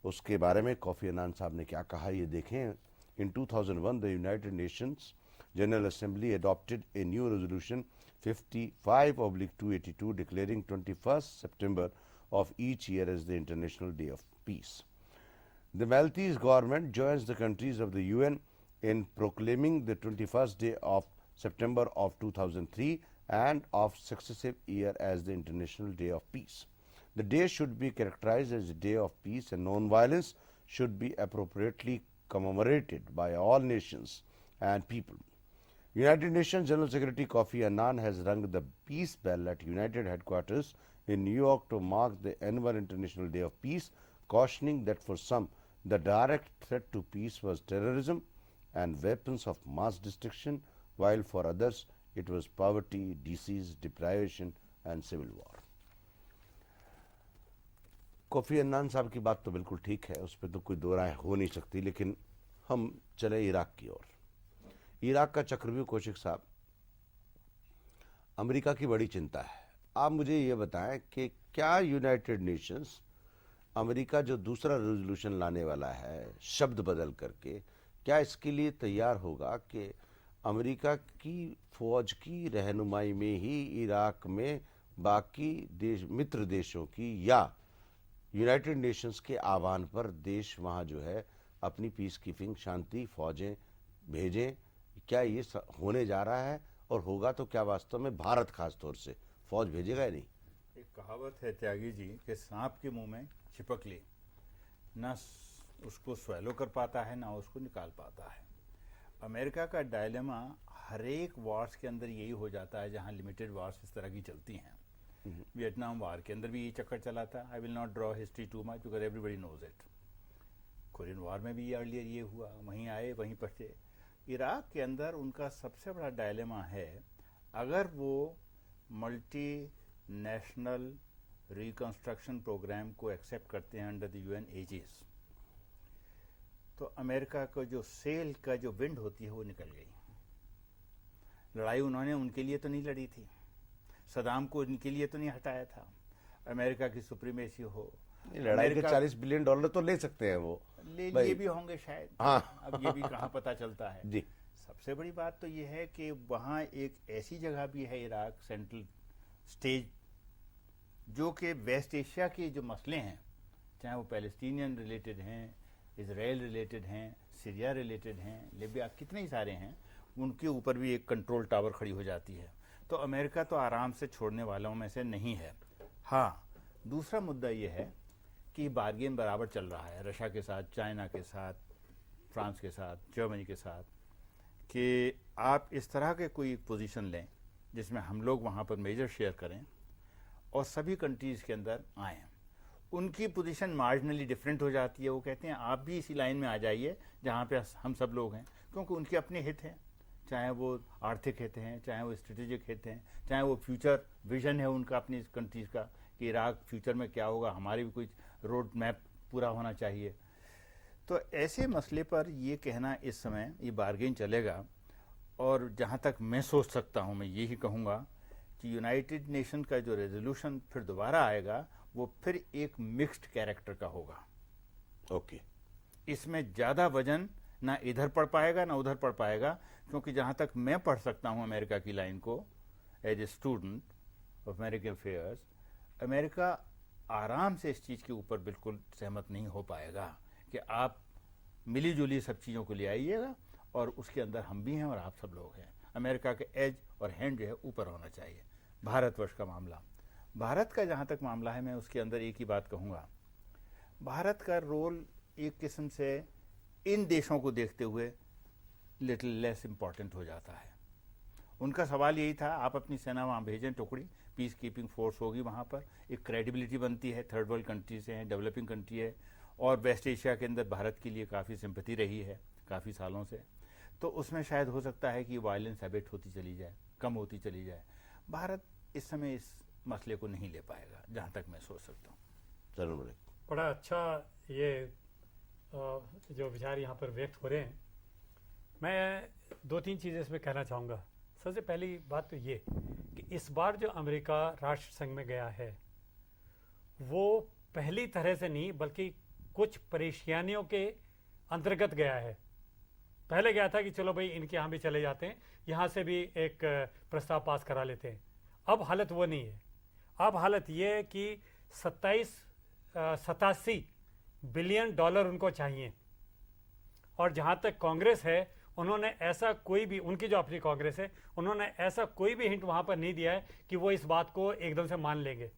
उसके बारे में कोफी अन्नान साहब ने क्या कहा ये देखें। इन 2001 the United Nations general assembly adopted a new resolution 55/282 declaring 21st September of each year as the International Day of Peace. The Maltese government joins the countries of the UN in proclaiming the 21st day of September of 2003 and of successive year as the International Day of Peace. The day should be characterized as a day of peace, and non-violence should be appropriately commemorated by all nations and people. United Nations General Secretary Kofi Annan has rung the peace bell at United Headquarters in New York to mark the annual International Day of Peace, cautioning that for some, the direct threat to peace was terrorism and weapons of mass destruction, while for others, it was poverty, disease, deprivation and civil war. Kofi Annan साहब की बात तो बिल्कुल ठीक है, उस पर तो कोई दो राय हो नहीं सकती। लेकिन हम चले इराक की ओर। इराक का चक्रव्यूह कौशिक साहब, अमेरिका की बड़ी चिंता है। आप मुझे ये बताएं कि क्या यूनाइटेड नेशंस अमेरिका जो दूसरा रेजोल्यूशन लाने वाला है शब्द बदल करके, क्या इसके लिए तैयार होगा कि अमेरिका की फौज की रहनुमाई में ही इराक में बाकी देश, मित्र देशों की, या यूनाइटेड नेशंस के आह्वान पर देश वहां जो है अपनी पीस कीपिंग शांति फौजें भेजें? क्या ये होने जा रहा है, और होगा तो क्या वास्तव में भारत खास तौर से फौज भेजेगा या नहीं? एक कहावत है त्यागी जी कि सांप के मुंह में छिपकली ना उसको स्वेलो कर पाता है ना उसको निकाल पाता है। अमेरिका का डायलेमा हर एक वॉर्स के अंदर यही हो जाता है जहां लिमिटेड वॉर्स इस तरह की चलती हैं। वियतनाम वार के अंदर भी ये चक्कर चला था। I will not draw history too much because everybody knows it. Korean war में भी अर्लियर ये हुआ, वहीं आए वहीं पहुंचे। इराक के अंदर उनका सबसे बड़ा डायलेमा है, अगर वो मल्टी नेशनल रिकंस्ट्रक्शन प्रोग्राम को एक्सेप्ट करते हैं अंडर द यूएन एजिस, तो अमेरिका को जो सेल का जो विंड होती है वो निकल गई। लड़ाई उन्होंने उनके लिए तो नहीं लड़ी थी, सदाम को उनके लिए तो नहीं हटाया था। अमेरिका की सुप्रीमेसी हो, लड़ाई के $40 बिलियन तो ले सकते हैं वो, ले लिए भी होंगे शायद। हाँ। अब ये भी कहाँ पता चलता है जी। सबसे बड़ी बात तो ये है कि वहाँ एक ऐसी जगह भी है इराक सेंट्रल स्टेज, जो कि वेस्ट एशिया के जो मसले हैं, चाहे वो पैलेस्टीनियन रिलेटेड हैं, इसराइल रिलेटेड हैं, सीरिया रिलेटेड हैं, लिबिया, कितने ही सारे हैं, उनके ऊपर भी एक कंट्रोल टावर खड़ी हो जाती है। तो अमेरिका तो आराम से छोड़ने वालों में से नहीं है। हाँ, दूसरा मुद्दा ये है कि बार्गेन बराबर चल रहा है रशिया के साथ, चाइना के साथ, फ्रांस के साथ, जर्मनी के साथ, कि आप इस तरह के कोई पोजीशन लें जिसमें हम लोग वहाँ पर मेजर शेयर करें और सभी कंट्रीज़ के अंदर आएँ। उनकी पोजीशन मार्जिनली डिफरेंट हो जाती है। वो कहते हैं आप भी इसी लाइन में आ जाइए जहाँ पे हम सब लोग हैं, क्योंकि उनके अपने हित हैं, चाहे वो आर्थिक हित हैं, चाहे वो स्ट्रेटेजिक हित हैं, चाहे वो फ्यूचर विजन है उनका अपनी कंट्रीज़ का कि इराक फ्यूचर में क्या होगा, हमारी भी कोई रोड मैप पूरा होना चाहिए। तो ऐसे मसले पर ये कहना इस समय ये बार्गेन चलेगा। और जहाँ तक मैं सोच सकता हूँ, मैं यही कहूँगा कि यूनाइटेड नेशन का जो रेजोल्यूशन फिर दोबारा आएगा वो फिर एक मिक्स्ड कैरेक्टर का होगा। ओके। इसमें ज़्यादा वजन ना इधर पड़ पाएगा ना उधर पड़ पाएगा, क्योंकि जहाँ तक मैं पढ़ सकता हूँ अमेरिका की लाइन को as a student of American affairs, America आराम से इस चीज़ के ऊपर बिल्कुल सहमत नहीं हो पाएगा कि आप मिली जुली सब चीज़ों को ले आइएगा और उसके अंदर हम भी हैं और आप सब लोग हैं। अमेरिका के एज और हैंड जो है ऊपर होना चाहिए। भारतवर्ष का मामला, भारत का जहाँ तक मामला है, मैं उसके अंदर एक ही बात कहूँगा, भारत का रोल एक किस्म से इन देशों को देखते हुए लिटिल लेस इम्पॉर्टेंट हो जाता है। उनका सवाल यही था, आप अपनी सेना वहाँ भेजें, टुकड़ी पीस कीपिंग फोर्स होगी वहाँ पर, एक क्रेडिबिलिटी बनती है, थर्ड वर्ल्ड कंट्री से हैं, डेवलपिंग कंट्री है, और वेस्ट एशिया के अंदर भारत के लिए काफ़ी सिंपैथी रही है काफ़ी सालों से। तो उसमें शायद हो सकता है कि वायलेंस हैबिट होती चली जाए, कम होती चली जाए। भारत इस समय इस मसले को नहीं ले पाएगा, जहाँ तक मैं सोच सकता हूँ। जरूर। बड़ा अच्छा ये जो विचार यहाँ पर व्यक्त हो रहे हैं। मैं 2-3 चीज़ें इसमें कहना चाहूँगा। सबसे पहली बात तो ये कि इस बार जो अमेरिका राष्ट्र संघ में गया है वो पहली तरह से नहीं बल्कि कुछ परेशानियों के अंतर्गत गया है। पहले गया था कि चलो भाई इनके यहाँ भी चले जाते हैं, यहाँ से भी एक प्रस्ताव पास करा लेते हैं। अब हालत वो नहीं है। अब हालत ये है कि 87 बिलियन डॉलर उनको चाहिए। और जहाँ तक कांग्रेस है, उन्होंने ऐसा कोई भी, उनकी जो अपनी कांग्रेस है, उन्होंने ऐसा कोई भी हिंट वहाँ पर नहीं दिया है कि वो इस बात को एकदम से मान लेंगे।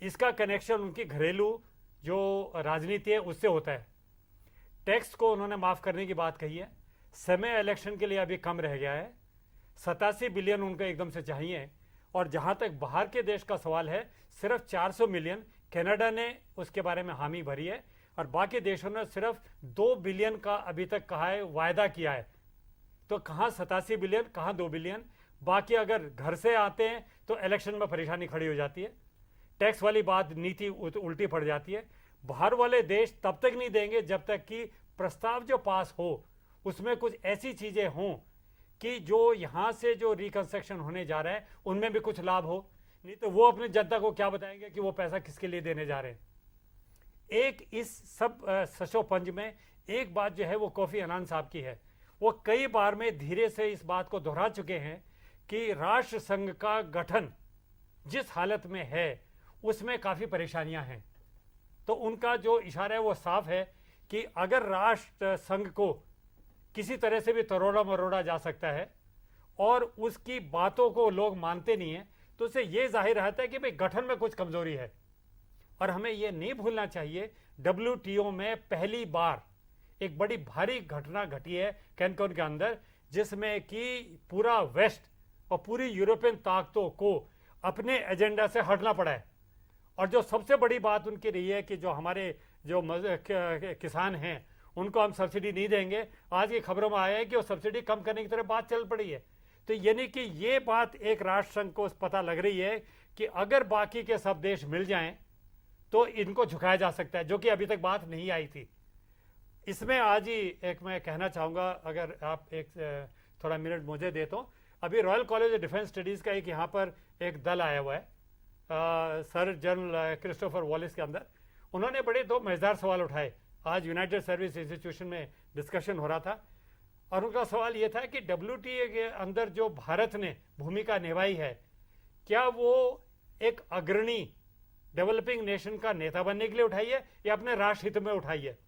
इसका कनेक्शन उनकी घरेलू जो राजनीति है उससे होता है। टैक्स को उन्होंने माफ़ करने की बात कही है। समय इलेक्शन के लिए अभी कम रह गया है। 87 बिलियन उनको एकदम से चाहिए। और जहाँ तक बाहर के देश का सवाल है, सिर्फ 400 मिलियन कनाडा ने उसके बारे में हामी भरी है और बाकी देशों ने सिर्फ 2 बिलियन का अभी तक कहा है, वायदा किया है। तो कहाँ 87 बिलियन, कहाँ 2 बिलियन। बाकी अगर घर से आते हैं तो इलेक्शन में परेशानी खड़ी हो जाती है। टैक्स वाली बात नीति उल्टी पड़ जाती है। बाहर वाले देश तब तक नहीं देंगे जब तक कि प्रस्ताव जो पास हो उसमें कुछ ऐसी चीज़ें हों कि जो यहाँ से जो रिकंस्ट्रक्शन होने जा रहा है उनमें भी कुछ लाभ हो। नहीं तो वो अपनी जनता को क्या बताएंगे कि वो पैसा किसके लिए देने जा रहे हैं। एक इस सब सशोपंज में एक बात जो है वो कोफी अन्नान साहब की है। वो कई बार में धीरे से इस बात को दोहरा चुके हैं कि राष्ट्र संघ का गठन जिस हालत में है उसमें काफ़ी परेशानियां हैं। तो उनका जो इशारा है वो साफ है कि अगर राष्ट्र संघ को किसी तरह से भी तरोड़ा मरोड़ा जा सकता है और उसकी बातों को लोग मानते नहीं हैं, तो उससे ये जाहिर रहता है कि भाई गठन में कुछ कमजोरी है। और हमें ये नहीं भूलना चाहिए, WTO में पहली बार एक बड़ी भारी घटना घटी है कैनकुन के अंदर, जिसमें कि पूरा वेस्ट और पूरी यूरोपियन ताकतों को अपने एजेंडा से हटना पड़ा है। और जो सबसे बड़ी बात उनकी रही है कि जो हमारे जो किसान हैं उनको हम सब्सिडी नहीं देंगे। आज की खबरों में आया है कि वो सब्सिडी कम करने की तरफ बात चल पड़ी है। तो यानी कि ये बात एक राष्ट्र संघ को पता लग रही है कि अगर बाकी के सब देश मिल जाएं तो इनको झुकाया जा सकता है, जो कि अभी तक बात नहीं आई थी। इसमें आज ही एक मैं कहना चाहूँगा, अगर आप एक थोड़ा मिनट मुझे दे तो, अभी royal college of defence studies का एक यहाँ पर एक दल आया हुआ है सर जनरल क्रिस्टोफर वॉलिस के अंदर। उन्होंने बड़े दो मजेदार सवाल उठाए। आज यूनाइटेड सर्विस इंस्टीट्यूशन में डिस्कशन हो रहा था और उनका सवाल ये था कि WTO के अंदर जो भारत ने भूमिका निभाई है, क्या वो एक अग्रणी डेवलपिंग नेशन का नेता बनने के लिए उठाई है या अपने राष्ट्र हित में उठाई है?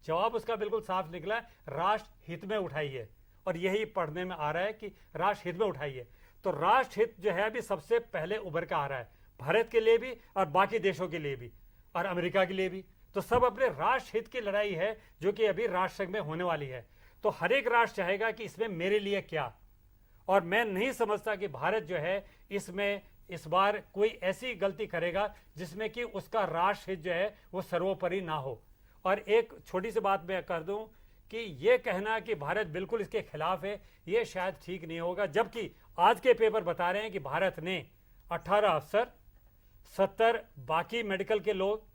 जवाब उसका बिल्कुल साफ निकला, राष्ट्र हित में उठाई है। और यही पढ़ने में आ रहा है कि राष्ट्र हित में उठाई है। तो राष्ट्र हित जो है अभी सबसे पहले उभर का आ रहा है, भारत के लिए भी और बाकी देशों के लिए भी और अमेरिका के लिए भी। तो सब अपने राष्ट्र हित की लड़ाई है जो कि अभी राष्ट्र संघ में होने वाली है। तो हर एक राष्ट्र चाहेगा कि इसमें मेरे लिए क्या, और मैं नहीं समझता कि भारत जो है इसमें इस बार कोई ऐसी गलती करेगा जिसमें कि उसका राष्ट्र हित जो है वो सर्वोपरि ना हो। और एक छोटी सी बात मैं कर दूं कि ये कहना कि भारत बिल्कुल इसके खिलाफ है, ये शायद ठीक नहीं होगा। जबकि आज के पेपर बता रहे हैं कि भारत ने 18 अफसर, 70 बाकी मेडिकल के लोग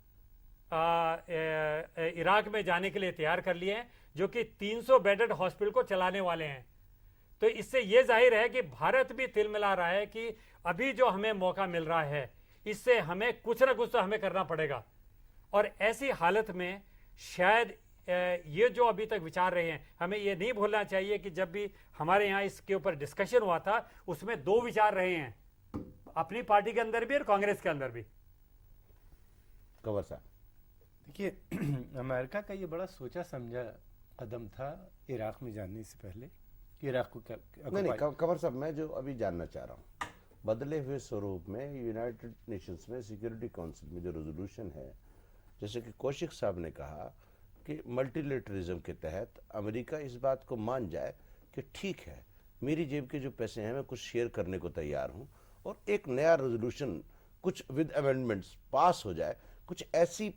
इराक में जाने के लिए तैयार कर लिए हैं, जो कि 300 बेडेड हॉस्पिटल को चलाने वाले हैं। तो इससे यह जाहिर है कि भारत भी तिल मिला रहा है कि अभी जो हमें मौका मिल रहा है इससे हमें कुछ ना कुछ तो हमें करना पड़ेगा। और ऐसी हालत में शायद ये जो अभी तक विचार रहे हैं, हमें ये नहीं भूलना चाहिए कि जब भी हमारे यहाँ इसके ऊपर डिस्कशन हुआ था उसमें दो विचार रहे हैं, अपनी पार्टी के अंदर भी और कांग्रेस के अंदर भी। कंवर साहब देखिए, अमेरिका का ये बड़ा सोचा समझा कदम था इराक में जाने से पहले। इराक को नहीं, कंवर साहब मैं जो अभी जानना चाह रहा हूँ, बदले हुए स्वरूप में यूनाइटेड नेशंस में सिक्योरिटी काउंसिल में जो रेजोल्यूशन है, जैसे कि कौशिक साहब ने कहा कि मल्टीलेटरिज्म के तहत अमेरिका इस बात को मान जाए कि ठीक है, मेरी जेब के जो पैसे हैं मैं कुछ शेयर करने को तैयार हूं, और एक नया रेजोल्यूशन कुछ विद अमेंडमेंट्स पास हो जाए, कुछ ऐसी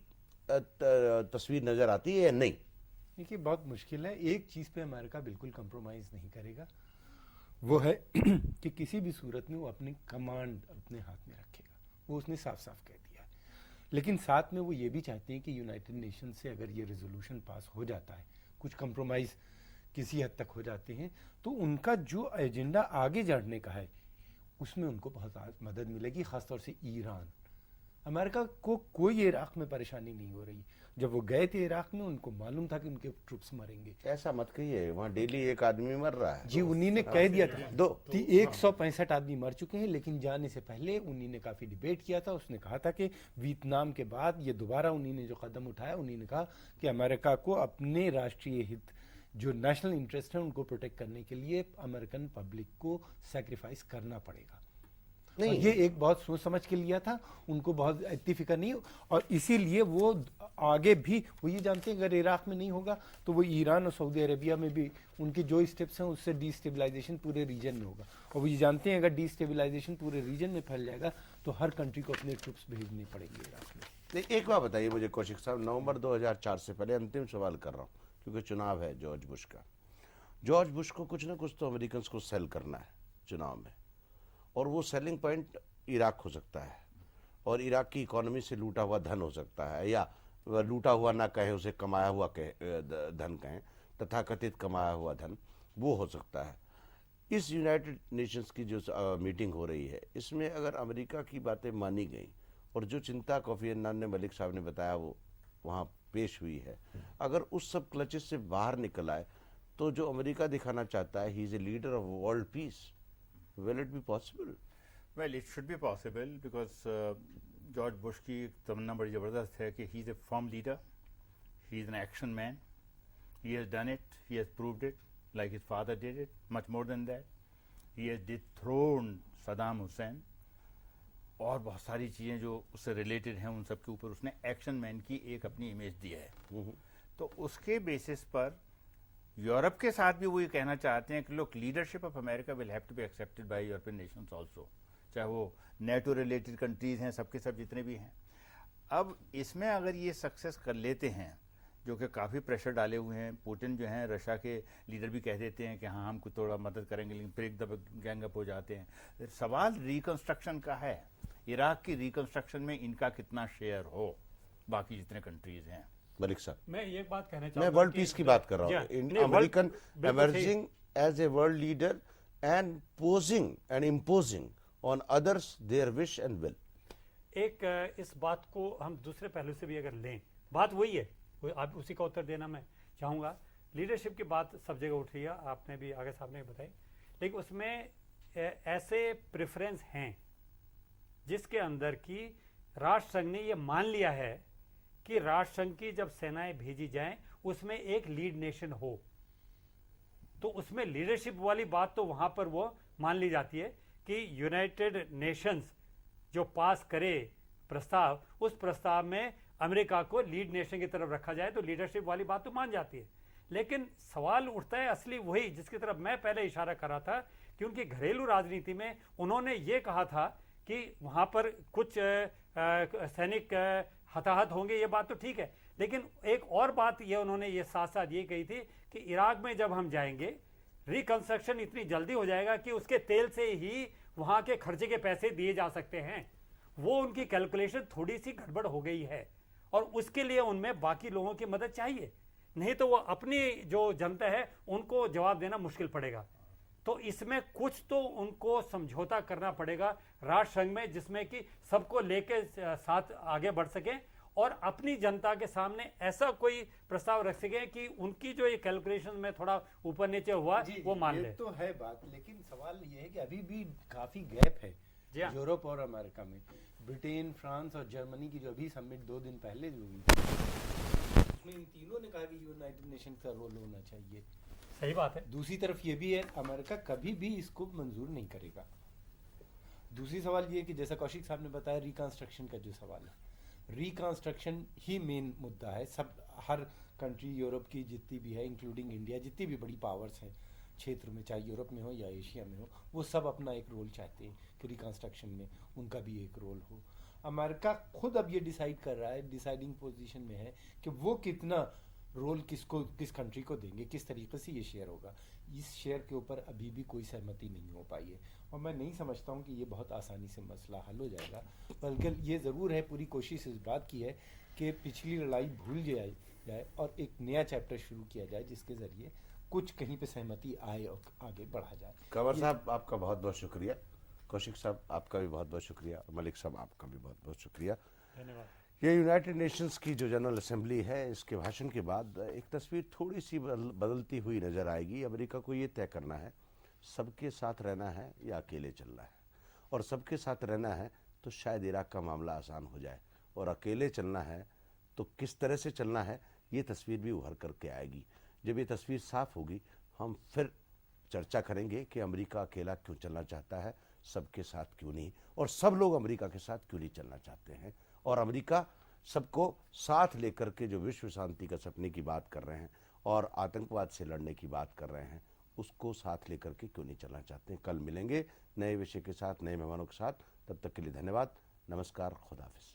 तस्वीर नजर आती है या नहीं? देखिए, बहुत मुश्किल है। एक चीज़ पे अमेरिका बिल्कुल कंप्रोमाइज़ नहीं करेगा, वो है कि किसी भी सूरत में वो अपनी कमांड अपने हाथ में रखेगा। वो उसने साफ साफ कह दिया है। लेकिन साथ में वो ये भी चाहते हैं कि यूनाइटेड नेशन से अगर ये रेजोल्यूशन पास हो जाता है, कुछ कंप्रोमाइज़ किसी हद तक हो जाते हैं, तो उनका जो एजेंडा आगे बढ़ने का है उसमें उनको बहुत मदद मिलेगी, ख़ासतौर से ईरान। अमेरिका को कोई इराक में परेशानी नहीं हो रही। जब वो गए थे इराक में, उनको मालूम था कि उनके ट्रूप्स मरेंगे। ऐसा मत कहिए, वहाँ डेली एक आदमी मर रहा है। जी, उन्हीं ने कह दिया था 165 आदमी मर चुके हैं। लेकिन जाने से पहले उन्हीं ने काफ़ी डिबेट किया था। उसने कहा था कि वियतनाम के बाद ये दोबारा उन्हीं ने जो कदम उठाया, उन्हीं ने कहा कि अमेरिका को अपने राष्ट्रीय हित, जो नेशनल इंटरेस्ट है, उनको प्रोटेक्ट करने के लिए अमेरिकन पब्लिक को सैक्रिफाइस करना पड़ेगा। नहीं, ये एक बहुत सोच समझ के लिया था, उनको बहुत इतनी फिक्र नहीं। और इसीलिए वो आगे भी वो ये जानते हैं अगर इराक में नहीं होगा तो वो ईरान और सऊदी अरेबिया में भी उनके जो स्टेप्स हैं उससे डिस्टेबलाइजेशन पूरे रीजन में होगा। और वो ये जानते हैं अगर डिस्टेबलाइजेशन पूरे रीजन में फैल जाएगा तो हर कंट्री को अपने ट्रूप्स भेजने पड़ेंगे इराक में। एक बात बताइए मुझे कौशिक साहब, नवंबर 2004 से पहले अंतिम सवाल कर रहा हूँ क्योंकि चुनाव है जॉर्ज बुश का। जॉर्ज बुश को कुछ ना कुछ तो अमेरिकन को सेल करना है चुनाव में, और वो सेलिंग पॉइंट इराक हो सकता है, और इराक की इकोनॉमी से लूटा हुआ धन हो सकता है, या लूटा हुआ ना कहें, उसे कमाया हुआ धन कहें, तथाकथित कमाया हुआ धन, वो हो सकता है। इस यूनाइटेड नेशंस की जो मीटिंग हो रही है, इसमें अगर अमेरिका की बातें मानी गई और जो चिंता कोफी अन्नान ने मलिक साहब ने बताया वो वहाँ पेश हुई है, अगर उस सब क्लचेस से बाहर निकल आए तो जो अमेरिका दिखाना चाहता है, he is a leader of world peace, will it be possible? Well, it should be possible because George Bush की तमन्ना बड़ी ज़बरदस्त है कि he is a firm leader, he is an action man. He has done it. He has proved it, like his father did it. Much more than that, he has dethroned Saddam Hussein. और बहुत सारी चीज़ें जो उससे related हैं उन सब के ऊपर उसने एक्शन मैन की एक अपनी इमेज दी है। तो उसके बेसिस पर यूरोप के साथ भी वो ये कहना चाहते हैं कि लोग leadership of America will have to be accepted by European nations also, चाहे वो नेटो रिलेटेड कंट्रीज हैं, सबके सब जितने भी हैं। अब इसमें अगर ये सक्सेस कर लेते हैं, जो कि काफ़ी प्रेशर डाले हुए हैं, पुतिन जो हैं रशिया के लीडर भी कह देते हैं कि हाँ हमको थोड़ा मदद करेंगे, लेकिन फिर एकदम गैंग अप हो जाते हैं। सवाल रिकंस्ट्रक्शन का है, इराक की रिकंस्ट्रक्शन में इनका कितना शेयर हो बाकी जितने कंट्रीज हैं। मलिक साहब, मैं ये बात कहना मैं चाहूंगा वर्ल्ड पीस की बात कर रहा हूँ। American emerging as a world leader and posing and imposing on others their wish and will. एक इस बात को हम दूसरे पहलू से भी अगर लें, बात वही है, आप उसी का उत्तर देना मैं चाहूँगा। लीडरशिप की बात सब जगह उठ रही है, आपने भी आगे साहब ने बताई, लेकिन उसमें ऐसे प्रेफरेंस हैं जिसके अंदर की राष्ट्र संघ ने ये मान लिया है कि राष्ट्र संघ की जब सेनाएं भेजी जाएं उसमें एक लीड नेशन हो, तो उसमें लीडरशिप वाली बात तो वहां पर वो मान ली जाती है कि यूनाइटेड नेशंस जो पास करे प्रस्ताव, उस प्रस्ताव में अमेरिका को लीड नेशन की तरफ रखा जाए, तो लीडरशिप वाली बात तो मान जाती है। लेकिन सवाल उठता है असली वही जिसकी तरफ मैं पहले इशारा कर रहा था कि उनकी घरेलू राजनीति में उन्होंने ये कहा था कि वहां पर कुछ सैनिक हताहत होंगे, ये बात तो ठीक है, लेकिन एक और बात ये उन्होंने ये साथ साथ ये कही थी कि इराक में जब हम जाएंगे रिकंस्ट्रक्शन इतनी जल्दी हो जाएगा कि उसके तेल से ही वहां के खर्चे के पैसे दिए जा सकते हैं। वो उनकी कैलकुलेशन थोड़ी सी गड़बड़ हो गई है और उसके लिए उनमें बाकी लोगों की मदद चाहिए, नहीं तो वो अपनी जो जनता है उनको जवाब देना मुश्किल पड़ेगा। तो इसमें कुछ तो उनको समझौता करना पड़ेगा राष्ट्र संघ में, जिसमें कि सबको लेके साथ आगे बढ़ सके और अपनी जनता के सामने ऐसा कोई प्रस्ताव रख सके कि उनकी जो ये कैलकुलेशन में थोड़ा ऊपर नीचे हुआ वो मान ले। तो है बात, लेकिन सवाल ये है कि अभी भी काफी गैप है यूरोप और अमेरिका में। ब्रिटेन, फ्रांस और जर्मनी की जो अभी समिट 2 दिन पहले जो हुई उसमें इन तीनों ने कहा कि यूनाइटेड नेशन का रोल होना चाहिए। सही बात है। दूसरी तरफ ये भी है, अमेरिका कभी भी इसको मंजूर नहीं करेगा। दूसरी सवाल ये कि जैसा कौशिक साहब ने बताया, रिकंस्ट्रक्शन का जो सवाल है, रिकंस्ट्रक्शन ही मेन मुद्दा है। सब हर कंट्री यूरोप की जितनी भी है, इंक्लूडिंग इंडिया, जितनी भी बड़ी पावर्स हैं क्षेत्र में, चाहे यूरोप में हो या एशिया में हो, वो सब अपना एक रोल चाहते हैं कि रिकंस्ट्रक्शन में उनका भी एक रोल हो। अमेरिका खुद अब ये डिसाइड कर रहा है, डिसाइडिंग पोजीशन में है कि वो कितना रोल किस कंट्री को देंगे, किस तरीके से ये शेयर होगा। इस शेयर के ऊपर अभी भी कोई सहमति नहीं हो पाई है और मैं नहीं समझता हूँ कि ये बहुत आसानी से मसला हल हो जाएगा। बल्कि ये ज़रूर है, पूरी कोशिश इस बात की है कि पिछली लड़ाई भूल जाए और एक नया चैप्टर शुरू किया जाए जिसके ज़रिए कुछ कहीं पे सहमति आए और आगे बढ़ा जाए। कंवर साहब आपका बहुत बहुत शुक्रिया, कौशिक साहब आपका भी बहुत बहुत शुक्रिया, मलिक साहब आपका भी बहुत बहुत शुक्रिया। धन्यवाद। ये यूनाइटेड नेशंस की जो जनरल असेंबली है, इसके भाषण के बाद एक तस्वीर थोड़ी सी बदलती हुई नजर आएगी। अमेरिका को ये तय करना है सबके साथ रहना है या अकेले चलना है, और सबके साथ रहना है तो शायद इराक का मामला आसान हो जाए, और अकेले चलना है तो किस तरह से चलना है ये तस्वीर भी उभर करके आएगी। जब ये तस्वीर साफ होगी हम फिर चर्चा करेंगे कि अमेरिका अकेला क्यों चलना चाहता है, सबके साथ क्यों नहीं, और सब लोग अमेरिका के साथ क्यों नहीं चलना चाहते हैं, और अमेरिका सबको साथ लेकर के जो विश्व शांति का सपने की बात कर रहे हैं और आतंकवाद से लड़ने की बात कर रहे हैं, उसको साथ लेकर के क्यों नहीं चलना चाहते हैं। कल मिलेंगे नए विषय के साथ, नए मेहमानों के साथ। तब तक के लिए धन्यवाद, नमस्कार, खुदा हाफिज।